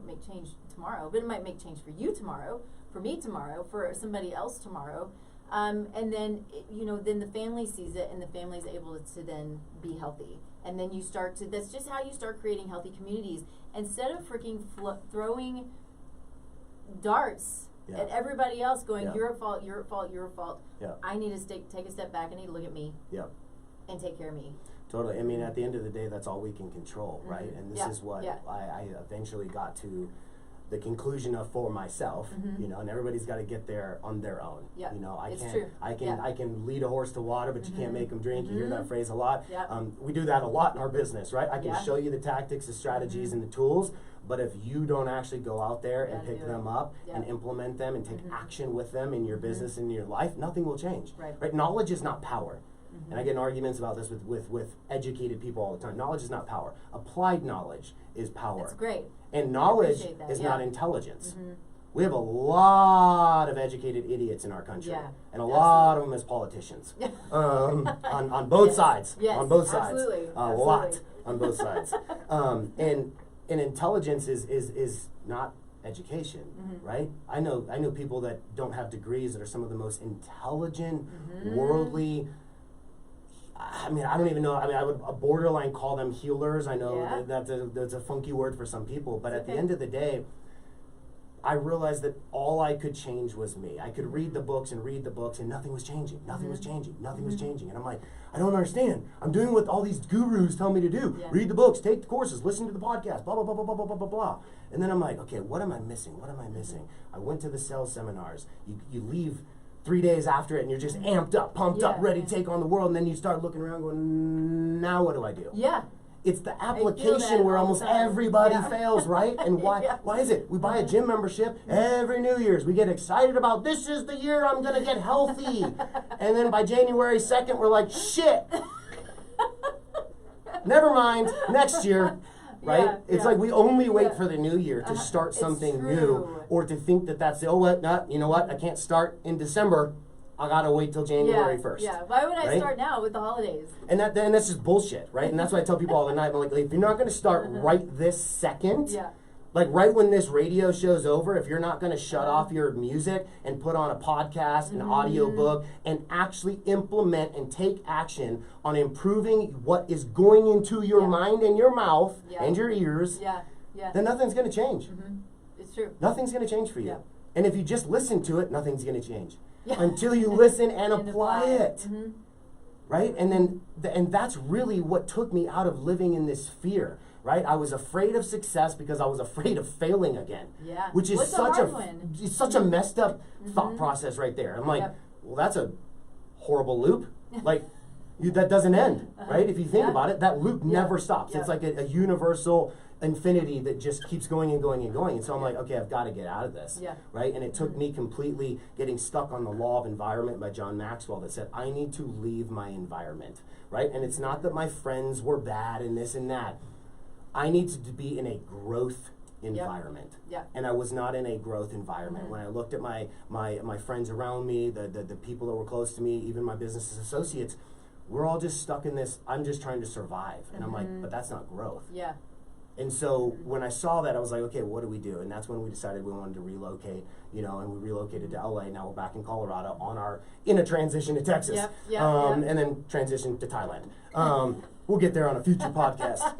make change tomorrow, but it might make change for you tomorrow, for me tomorrow, for somebody else tomorrow. And then, then the family sees it and the family's able to then be healthy. And then that's just how you start creating healthy communities. Instead of freaking throwing darts at everybody else going, you're at fault, you're at fault, you're at fault.
Yeah.
I need to take a step back. I need to look at me and take care of me.
Totally. I mean, at the end of the day, that's all we can control, right? And this is what I eventually got to the conclusion of for myself, and everybody's got to get there on their own.
Yeah.
I can lead a horse to water, but you can't make them drink. You hear that phrase a lot.
Yep.
We do that a lot in our business, right? I can show you the tactics, the strategies, and the tools, but if you don't actually go out there and pick them up and implement them and take action with them in your business and in your life, nothing will change.
Right?
Knowledge is not power. And I get in arguments about this with educated people all the time. Knowledge is not power. Applied knowledge is power.
That's great.
And knowledge is not intelligence. We have a lot of educated idiots in our country, and a lot of them as politicians, on both sides.
Yes,
on both sides,
absolutely.
Lot on both sides. And intelligence is not education, right? I know people that don't have degrees that are some of the most intelligent, worldly. I mean, I don't even know. I mean, I would borderline call them healers. I know that's a funky word for some people, but at the end of the day, I realized that all I could change was me. I could read the books, and nothing was changing. Nothing was changing. Nothing was changing. And I'm like, I don't understand. I'm doing what all these gurus tell me to do. Yeah. Read the books, take the courses, listen to the podcast, blah, blah, blah, blah, blah, blah, blah, blah. And then I'm like, okay, what am I missing? What am I missing? I went to the sales seminars. You leave 3 days after it, and you're just amped up, pumped up, ready to take on the world, and then you start looking around going, now what do I do?
Yeah.
It's the application where almost everybody fails, right? And why? Why is it? We buy a gym membership every New Year's. We get excited about, this is the year I'm going to get healthy. And then by January 2nd, we're like, shit. Never mind, next year. Right? It's like we only wait for the new year to start something new, or to think that that's, you know what, I can't start in December. I gotta wait till January 1st.
Yeah, why would I start now with the holidays?
And that's just bullshit, right? And that's why I tell people all the time, I'm like, if you're not gonna start right this second, like right when this radio show's over, if you're not gonna shut off your music and put on a podcast, an audiobook, and actually implement and take action on improving what is going into your mind and your mouth and your ears, then nothing's gonna change.
It's true.
Nothing's gonna change for you. And if you just listen to it, nothing's gonna change. Until you listen and apply it. Right? And that's really what took me out of living in this fear. Right? I was afraid of success because I was afraid of failing again. Yeah. Which is such a messed up thought process right there. I'm like, well, that's a horrible loop. Like, that doesn't end, right? If you think about it, that loop never stops. It's like a universal infinity that just keeps going and going and going. And so I'm like, okay, I've got to get out of this, right? And it took me completely getting stuck on the law of environment by John Maxwell that said, I need to leave my environment, right? And it's not that my friends were bad and this and that. I needed to be in a growth environment. And I was not in a growth environment. When I looked at my friends around me, the people that were close to me, even my business associates, we're all just stuck in this, I'm just trying to survive. And I'm like, but that's not growth. And so when I saw that, I was like, okay, what do we do? And that's when we decided we wanted to relocate, and we relocated to LA. Now we're back in Colorado in a transition to Texas. And then transition to Thailand. We'll get there on a future podcast.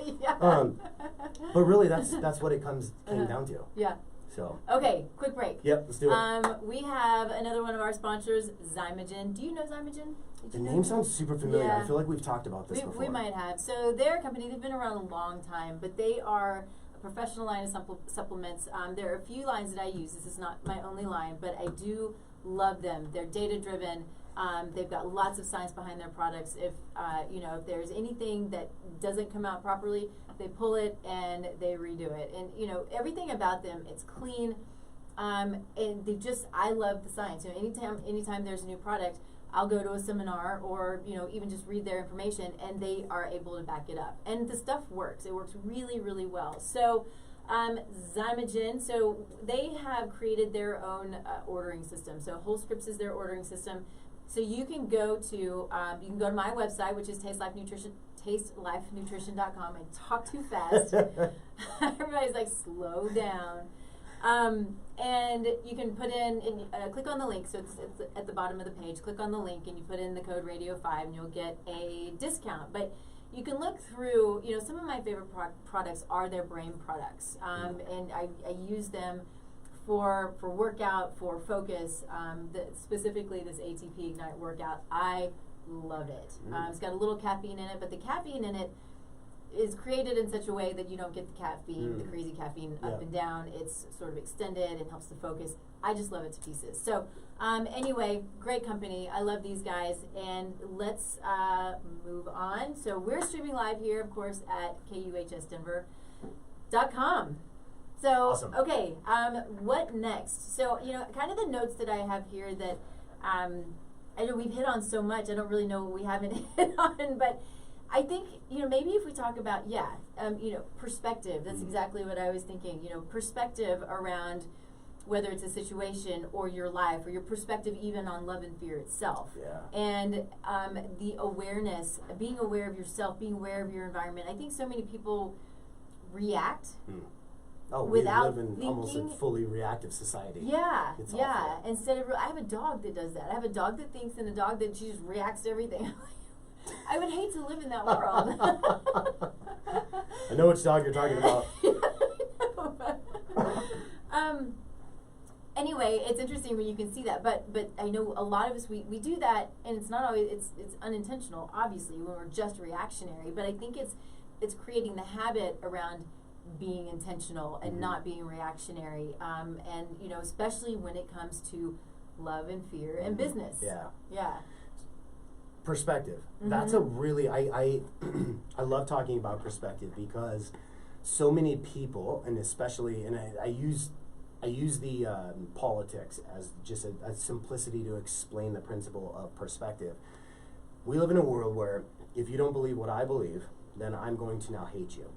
But really, that's what it came down to. So.
Okay, quick break.
Yep, let's do it.
We have another one of our sponsors, Zymogen. Do you know Zymogen?
The name sounds super familiar. I feel like we've talked about this before.
We might have. So they're a company, they've been around a long time, but they are a professional line of supplements. There are a few lines that I use. This is not my only line, but I do love them. They're data-driven. They've got lots of science behind their products. If if there's anything that doesn't come out properly, they pull it and they redo it. And everything about them, it's clean. And I love the science. Anytime there's a new product, I'll go to a seminar or even just read their information, and they are able to back it up. And the stuff works. It works really, really well. So Zymogen, so they have created their own ordering system. So Whole Scripts is their ordering system. So you can go to my website, which is tastelifenutrition.com. I talk too fast. Everybody's like, slow down. And you can put in, click on the link, so it's at the bottom of the page. Click on the link and you put in the code Radio5 and you'll get a discount. But you can look through, some of my favorite products are their brain products. And I use them for workout, for focus, specifically this ATP Ignite workout. I love it. It's got a little caffeine in it, but the caffeine in it is created in such a way that you don't get the caffeine, the crazy caffeine up and down. It's sort of extended and helps to focus. I just love it to pieces. So anyway, great company. I love these guys. And let's move on. So we're streaming live here, of course, at kuhsdenver.com. So,
awesome.
Okay, what next? So, kind of the notes that I have here that I know we've hit on so much, I don't really know what we haven't hit on, but I think, maybe if we talk about, perspective, that's exactly what I was thinking, perspective around whether it's a situation or your life or your perspective even on love and fear itself.
Yeah.
And the awareness, being aware of yourself, being aware of your environment. I think so many people react. Without
we live in almost a fully reactive society.
Yeah,
it's
yeah.
awful.
Instead of, I have a dog that does that. I have a dog that thinks and a dog that just reacts to everything. I would hate to live in that world.
I know which dog you're talking about.
Anyway, it's interesting when you can see that, but I know a lot of us we do that, and it's not always it's unintentional. Obviously, when we're just reactionary, but I think it's creating the habit around being intentional and not being reactionary, and especially when it comes to love and fear and business. Yeah.
Perspective. That's a really I love talking about perspective because so many people, and especially, and I use the politics as just a simplicity to explain the principle of perspective. We live in a world where if you don't believe what I believe, then I'm going to now hate you,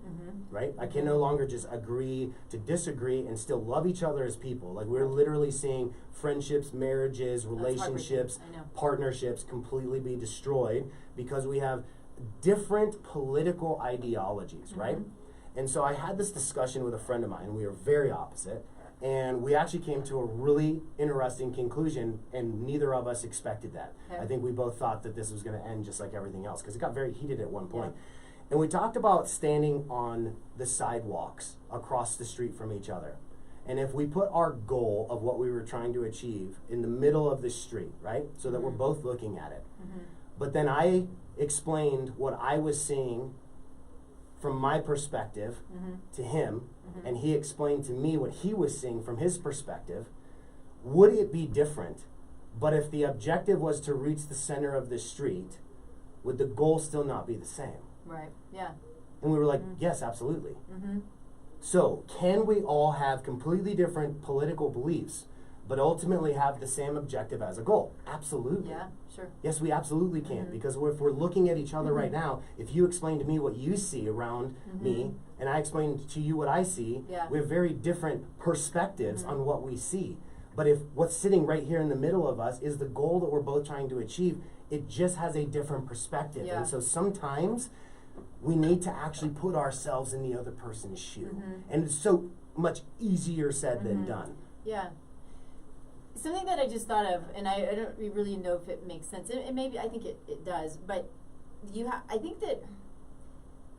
right? I can no longer just agree to disagree and still love each other as people. Like, we're literally seeing friendships, marriages, relationships, partnerships completely be destroyed because we have different political ideologies, right? And so I had this discussion with a friend of mine. We are very opposite. And we actually came to a really interesting conclusion, and neither of us expected that. I think we both thought that this was going to end just like everything else because it got very heated at one point. And we talked about standing on the sidewalks across the street from each other. And if we put our goal of what we were trying to achieve in the middle of the street, right? So that we're both looking at it. But then I explained what I was seeing from my perspective to him, and he explained to me what he was seeing from his perspective. Would it be different? But if the objective was to reach the center of the street, would the goal still not be the same?
Right, yeah.
And we were like, yes, absolutely. So, can we all have completely different political beliefs, but ultimately have the same objective as a goal? Absolutely.
Yeah, sure.
Yes, we absolutely can. Because if we're looking at each other right now, if you explain to me what you see around me, and I explain to you what I see, we have very different perspectives on what we see. But if what's sitting right here in the middle of us is the goal that we're both trying to achieve, it just has a different perspective. And so sometimes we need to actually put ourselves in the other person's shoe. And it's so much easier said than done.
Yeah. Something that I just thought of, and I don't really know if it makes sense, and maybe I think it does, but I think that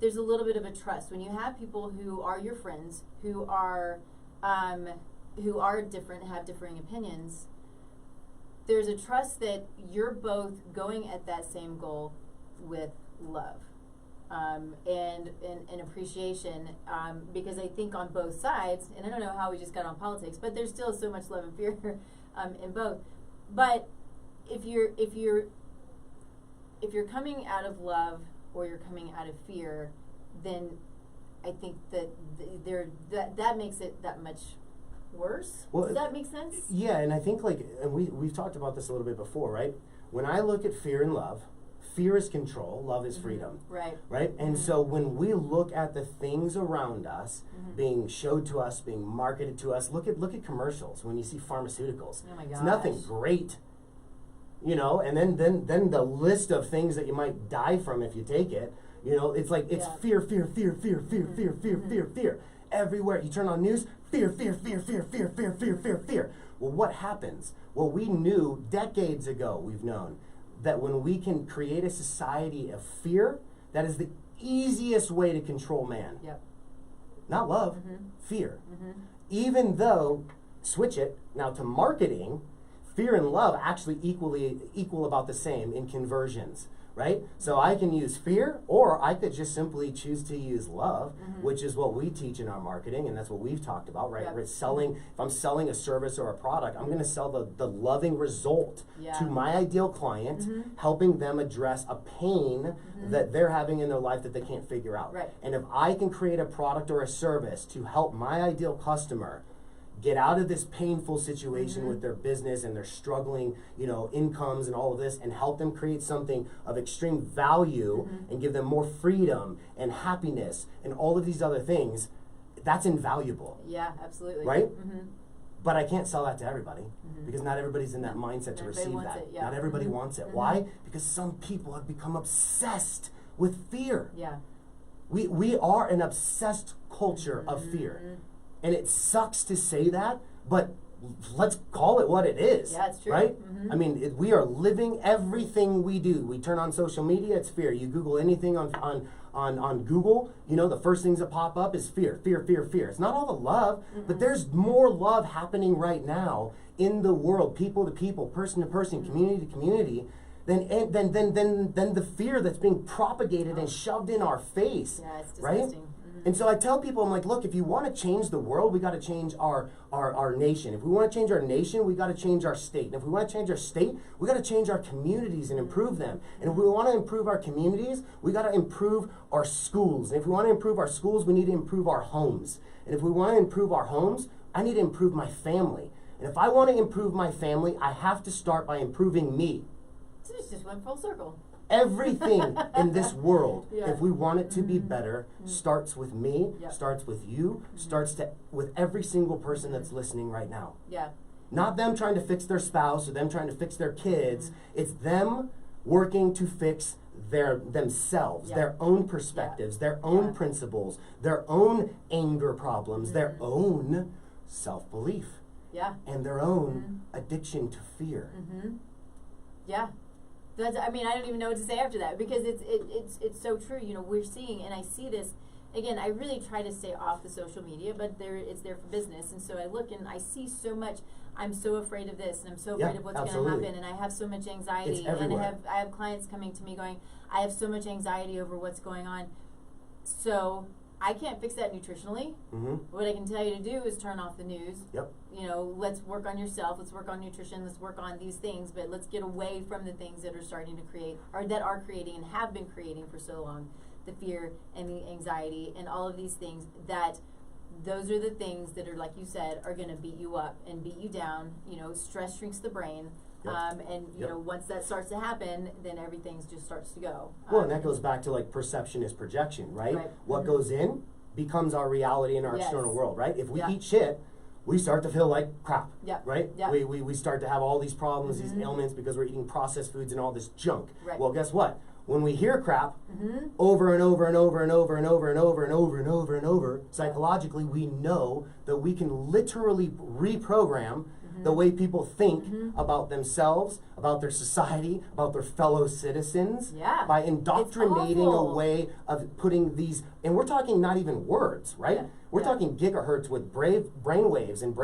there's a little bit of a trust when you have people who are your friends, who are different, have differing opinions. There's a trust that you're both going at that same goal with love. And appreciation, because I think on both sides, and I don't know how we just got on politics, but there's still so much love and fear in both. But if you're coming out of love or you're coming out of fear, then I think that that makes it that much worse.
Well,
does that make sense?
Yeah, and I think and we've talked about this a little bit before, right? When I look at fear and love, fear is control, love is freedom.
Right.
Right? And so when we look at the things around us being showed to us, being marketed to us, look at commercials when you see pharmaceuticals.
Oh my gosh.
It's nothing great. And then the list of things that you might die from if you take it, it's like it's fear, fear, fear, fear, fear, fear, fear, fear, fear. Everywhere you turn on news, fear, fear, fear, fear, fear, fear, fear, fear, fear. Well, what happens? Well, we knew decades ago, we've known that when we can create a society of fear, that is the easiest way to control man.
Yep.
Not love, fear. Even though, switch it now to marketing, fear and love actually equal about the same in conversions, right? So I can use fear, or I could just simply choose to use love, which is what we teach in our marketing, and that's what we've talked about, right?
Yep.
We're selling, if I'm selling a service or a product, I'm going to sell the loving result to my ideal client, helping them address a pain that they're having in their life that they can't figure out.
Right.
And if I can create a product or a service to help my ideal customer get out of this painful situation with their business and their struggling, incomes and all of this, and help them create something of extreme value and give them more freedom and happiness and all of these other things, that's invaluable.
Yeah, absolutely.
Right? But I can't sell that to everybody because not everybody's in that mindset to receive that. Not everybody wants it. Why? Because some people have become obsessed with fear.
Yeah.
We are an obsessed culture of fear. And it sucks to say that, but let's call it what it is.
Yeah, it's true.
Right? I mean, we are living everything we do. We turn on social media, it's fear. You Google anything on Google, the first things that pop up is fear, fear, fear, fear. It's not all the love, but there's more love happening right now in the world, people to people, person to person, community to community, than the fear that's being propagated and shoved in our face.
Yeah, it's disgusting.
Right? And so I tell people, I'm like, look, if you want to change the world, we got to change our nation. If we want to change our nation, we got to change our state. And if we want to change our state, we got to change our communities and improve them. And if we want to improve our communities, we got to improve our schools. And if we want to improve our schools, we need to improve our homes. And if we want to improve our homes, I need to improve my family. And if I want to improve my family, I have to start by improving me.
So it just went full circle.
Everything in this world, if we want it to be better, starts with me, starts with you, starts with every single person that's listening right now.
Yeah.
Not them trying to fix their spouse or them trying to fix their kids. It's them working to fix themselves, their own perspectives, their own principles, their own anger problems, their own self-belief, and their own addiction to fear.
Yeah. I don't even know what to say after that, because it's so true. We're seeing, and I see this again. I really try to stay off the social media, but it's there for business, and so I look and I see so much. I'm so afraid of this, and I'm so afraid of what's going to happen, and I have so much anxiety, and I have clients coming to me going, I have so much anxiety over what's going on. So I can't fix that nutritionally. What I can tell you to do is turn off the news. Let's work on yourself. Let's work on nutrition. Let's work on these things. But let's get away from the things that are starting to create, or that are creating and have been creating for so long, the fear and the anxiety and all of these things. Those are the things that are, like you said, are going to beat you up and beat you down. Stress shrinks the brain. Once that starts to happen, then everything just starts to go.
Well, and that goes back to perception is projection, right? What goes in becomes our reality in our external world, right? If we eat shit, we start to feel like crap, right? We start to have all these problems, these ailments, because we're eating processed foods and all this junk. Well, guess what? When we hear crap over and over and over and over and over and over and over and over and over, psychologically, we know that we can literally reprogram the way people think about themselves, about their society, about their fellow citizens, by indoctrinating a way of putting these, and we're talking not even words, right? We're talking gigahertz with brain waves and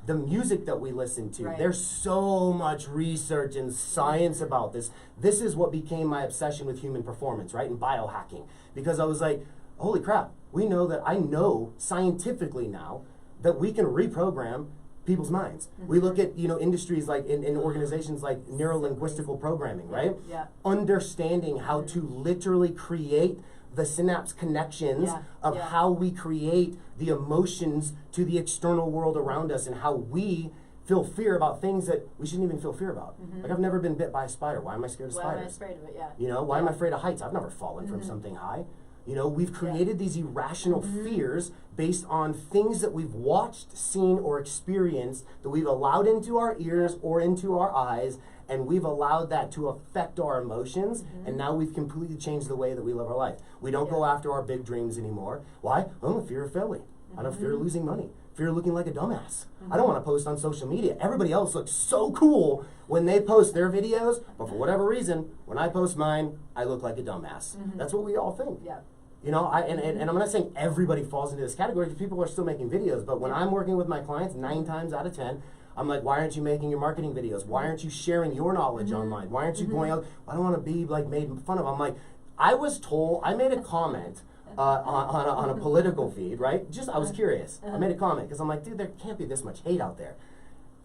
the music that we listen to. There's so much research and science about this. This is what became my obsession with human performance, right? And biohacking. Because I was like, holy crap, I know scientifically now that we can reprogram people's minds. We look at, industries like in organizations like neuro-linguistical programming, right?
Yeah.
Understanding how to literally create the synapse connections of how we create the emotions to the external world around us, and how we feel fear about things that we shouldn't even feel fear about. Like, I've never been bit by a spider. Why am I scared of spiders?
Why am I afraid of it?
Why am I afraid of heights? I've never fallen from something high. We've created these irrational fears based on things that we've watched, seen, or experienced, that we've allowed into our ears or into our eyes, and we've allowed that to affect our emotions, and now we've completely changed the way that we live our life. We don't go after our big dreams anymore. Why? I'm a fear of failing. I don't fear losing money. Fear of looking like a dumbass. I don't want to post on social media. Everybody else looks so cool when they post their videos, but for whatever reason, when I post mine, I look like a dumbass. That's what we all think.
Yeah.
And I'm not saying everybody falls into this category, because people are still making videos, but when I'm working with my clients, 9 times out of 10, I'm like, why aren't you making your marketing videos? Why aren't you sharing your knowledge online? Why aren't you going out? I don't want to be like made fun of. I'm like, I was told, I made a comment on a political feed, right? I was curious. I made a comment because I'm like, dude, there can't be this much hate out there.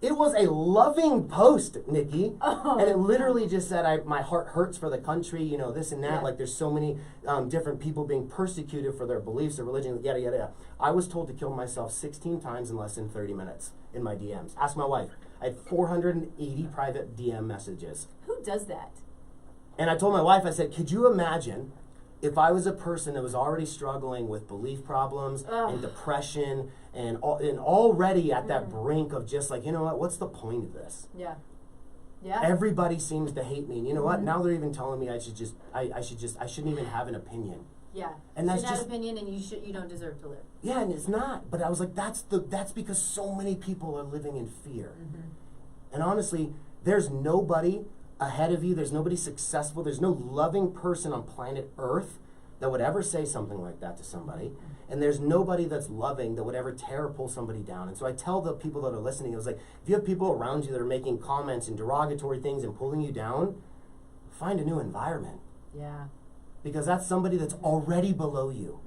It was a loving post, Nikki, and it literally just said, my heart hurts for the country, this and that. Like, there's so many different people being persecuted for their beliefs, their religion, yada, yada, yada. I was told to kill myself 16 times in less than 30 minutes in my DMs. Ask my wife. I had 480 private DM messages.
Who does that?
And I told my wife, I said, could you imagine if I was a person that was already struggling with belief problems and depression and already at that brink of just like, what's the point of this?
Yeah.
Everybody seems to hate me, and you know what? Now they're even telling me I shouldn't even have an opinion.
Yeah.
And that's
you should
just
have an opinion, and you don't deserve to live.
Yeah, and it's not. But I was like, that's because so many people are living in fear. And honestly, there's nobody ahead of you, there's nobody successful, there's no loving person on planet Earth that would ever say something like that to somebody, and there's nobody that's loving that would ever tear or pull somebody down. And so I tell the people that are listening, I was like, if you have people around you that are making comments and derogatory things and pulling you down, find a new environment.
Yeah.
Because that's somebody that's already below you.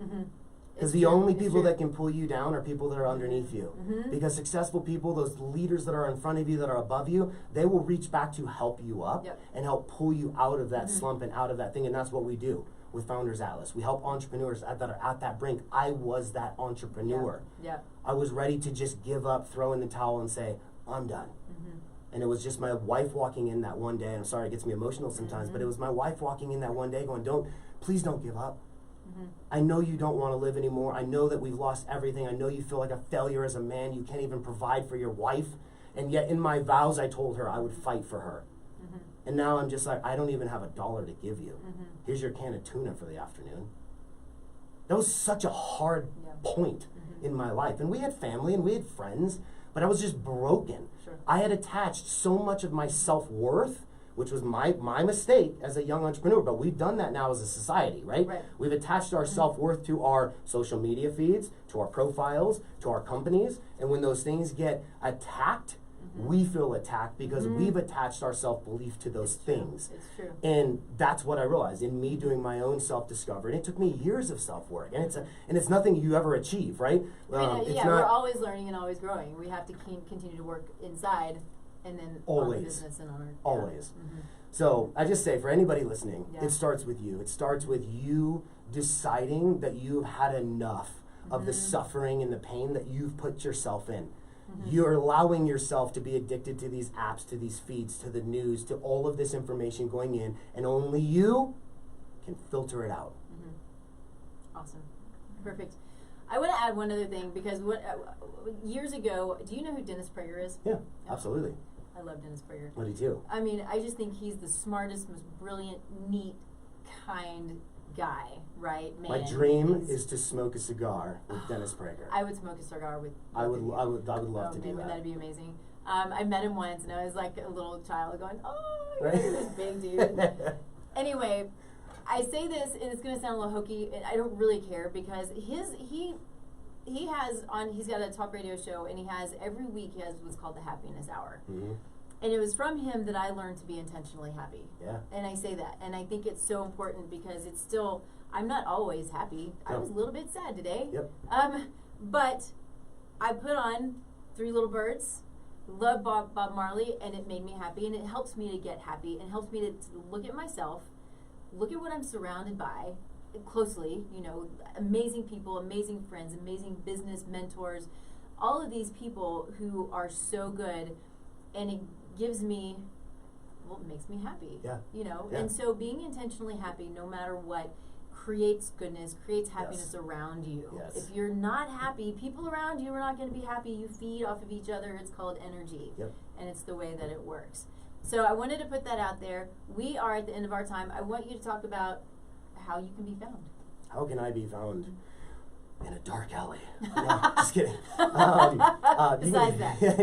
Because the only people that can pull you down are people that are underneath you. Because successful people, those leaders that are in front of you, that are above you, they will reach back to help you up and help pull you out of that slump and out of that thing. And that's what we do with Founders Atlas. We help entrepreneurs that are at that brink. I was that entrepreneur. I was ready to just give up, throw in the towel, and say, I'm done. And it was just my wife walking in that one day. And I'm sorry, it gets me emotional sometimes, but it was my wife walking in that one day going, please don't give up. I know you don't want to live anymore. I know that we've lost everything. I know you feel like a failure as a man. You can't even provide for your wife. And yet in my vows, I told her I would fight for her. And now I'm just like, I don't even have $1 to give you. Here's your can of tuna for the afternoon. That was such a hard point in my life. And we had family and we had friends, but I was just broken. I had attached so much of my self-worth, which was my mistake as a young entrepreneur, but we've done that now as a society, right? We've attached our self-worth to our social media feeds, to our profiles, to our companies, and when those things get attacked, we feel attacked because we've attached our self-belief to those things.
It's true.
And that's what I realized in me doing my own self-discovery. And it took me years of self-work, and it's nothing you ever achieve, right?
We're always learning and always growing. We have to continue to work inside. And then on the business and on our
always. So I just say, for anybody listening, it starts with you. It starts with you deciding that you've had enough of the suffering and the pain that you've put yourself in. You're allowing yourself to be addicted to these apps, to these feeds, to the news, to all of this information going in, and only you can filter it out.
Awesome. Perfect. I want to add one other thing, because years ago, do you know who Dennis Prager is?
Yeah, absolutely.
I love Dennis Prager.
What did you?
I mean, I just think he's the smartest, most brilliant, neat, kind guy, right? Man,
my dream is to smoke a cigar with Dennis Prager.
I would smoke a cigar with.
I would love to do that.
That'd be amazing. I met him once, and I was like a little child going, "Oh, you're this big dude." Anyway, I say this, and it's going to sound a little hokey, and I don't really care, because he's got a talk radio show, and every week he has what's called the Happiness Hour. And it was from him that I learned to be intentionally happy. And I say that, and I think it's so important, because it's still, I'm not always happy. I was a little bit sad today. But I put on Three Little Birds. Love Bob Marley, and it made me happy, and it helps me to get happy, and helps me to look at myself, look at what I'm surrounded by closely, you know, amazing people, amazing friends, amazing business mentors, all of these people who are so good, and it gives me, well, it makes me happy, you know, and so being intentionally happy no matter what creates goodness, creates happiness around you. If you're not happy, people around you are not going to be happy. You feed off of each other. It's called energy, and it's the way that it works. So I wanted to put that out there. We are at the end of our time. I want you to talk about how you can be found.
How can I be found? In a dark alley. No, just kidding.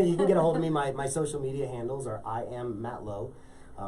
You can get a hold of me. My social media handles are I am Matt Lowe.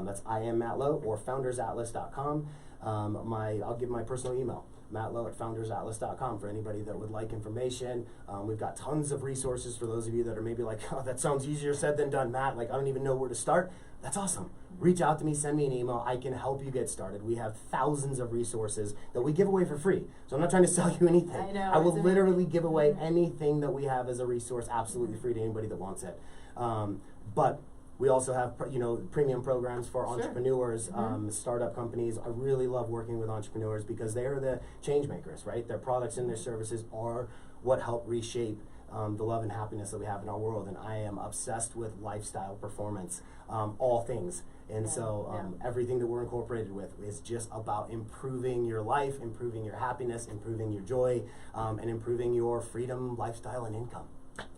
That's I am Matt Lowe, or foundersatlas.com. I'll give my personal email, mattlowe@foundersatlas.com, for anybody that would like information. We've got tons of resources for those of you that are maybe like, oh, that sounds easier said than done, Matt. Like, I don't even know where to start. That's awesome. Reach out to me, send me an email. I can help you get started. We have thousands of resources that we give away for free. So I'm not trying to sell you anything.
I know.
I will literally give away anything that we have as a resource, absolutely free to anybody that wants it. But we also have, premium programs for entrepreneurs, startup companies. I really love working with entrepreneurs because they are the change makers, right? Their products and their services are what help reshape the love and happiness that we have in our world. And I am obsessed with lifestyle performance, all things. And everything that we're incorporated with is just about improving your life, improving your happiness, improving your joy, and improving your freedom, lifestyle, and income.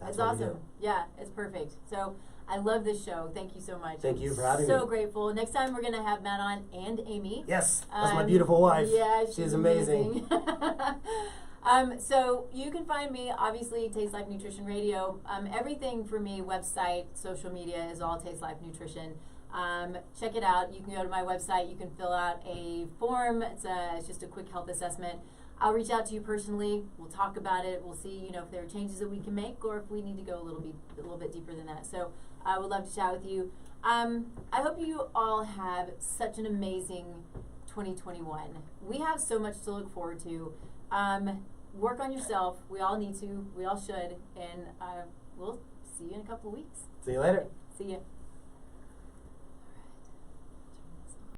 That's awesome. Yeah, it's perfect. So I love this show. Thank you so much.
Thank you for having me.
So grateful. Next time we're going to have Matt on, and Amy.
Yes, that's my beautiful wife.
Yeah,
she's amazing.
So you can find me, obviously, Taste Life Nutrition Radio. Everything for me, website, social media, is all Taste Life Nutrition. Check it out. You can go to my website. You can fill out a form. It's just a quick health assessment. I'll reach out to you personally. We'll talk about it. We'll see, if there are changes that we can make, or if we need to go a little bit deeper than that. So I would love to chat with you. I hope you all have such an amazing 2021. We have so much to look forward to. Work on yourself. We all need to. We all should. And we'll see you in a couple of weeks.
See you later.
See you.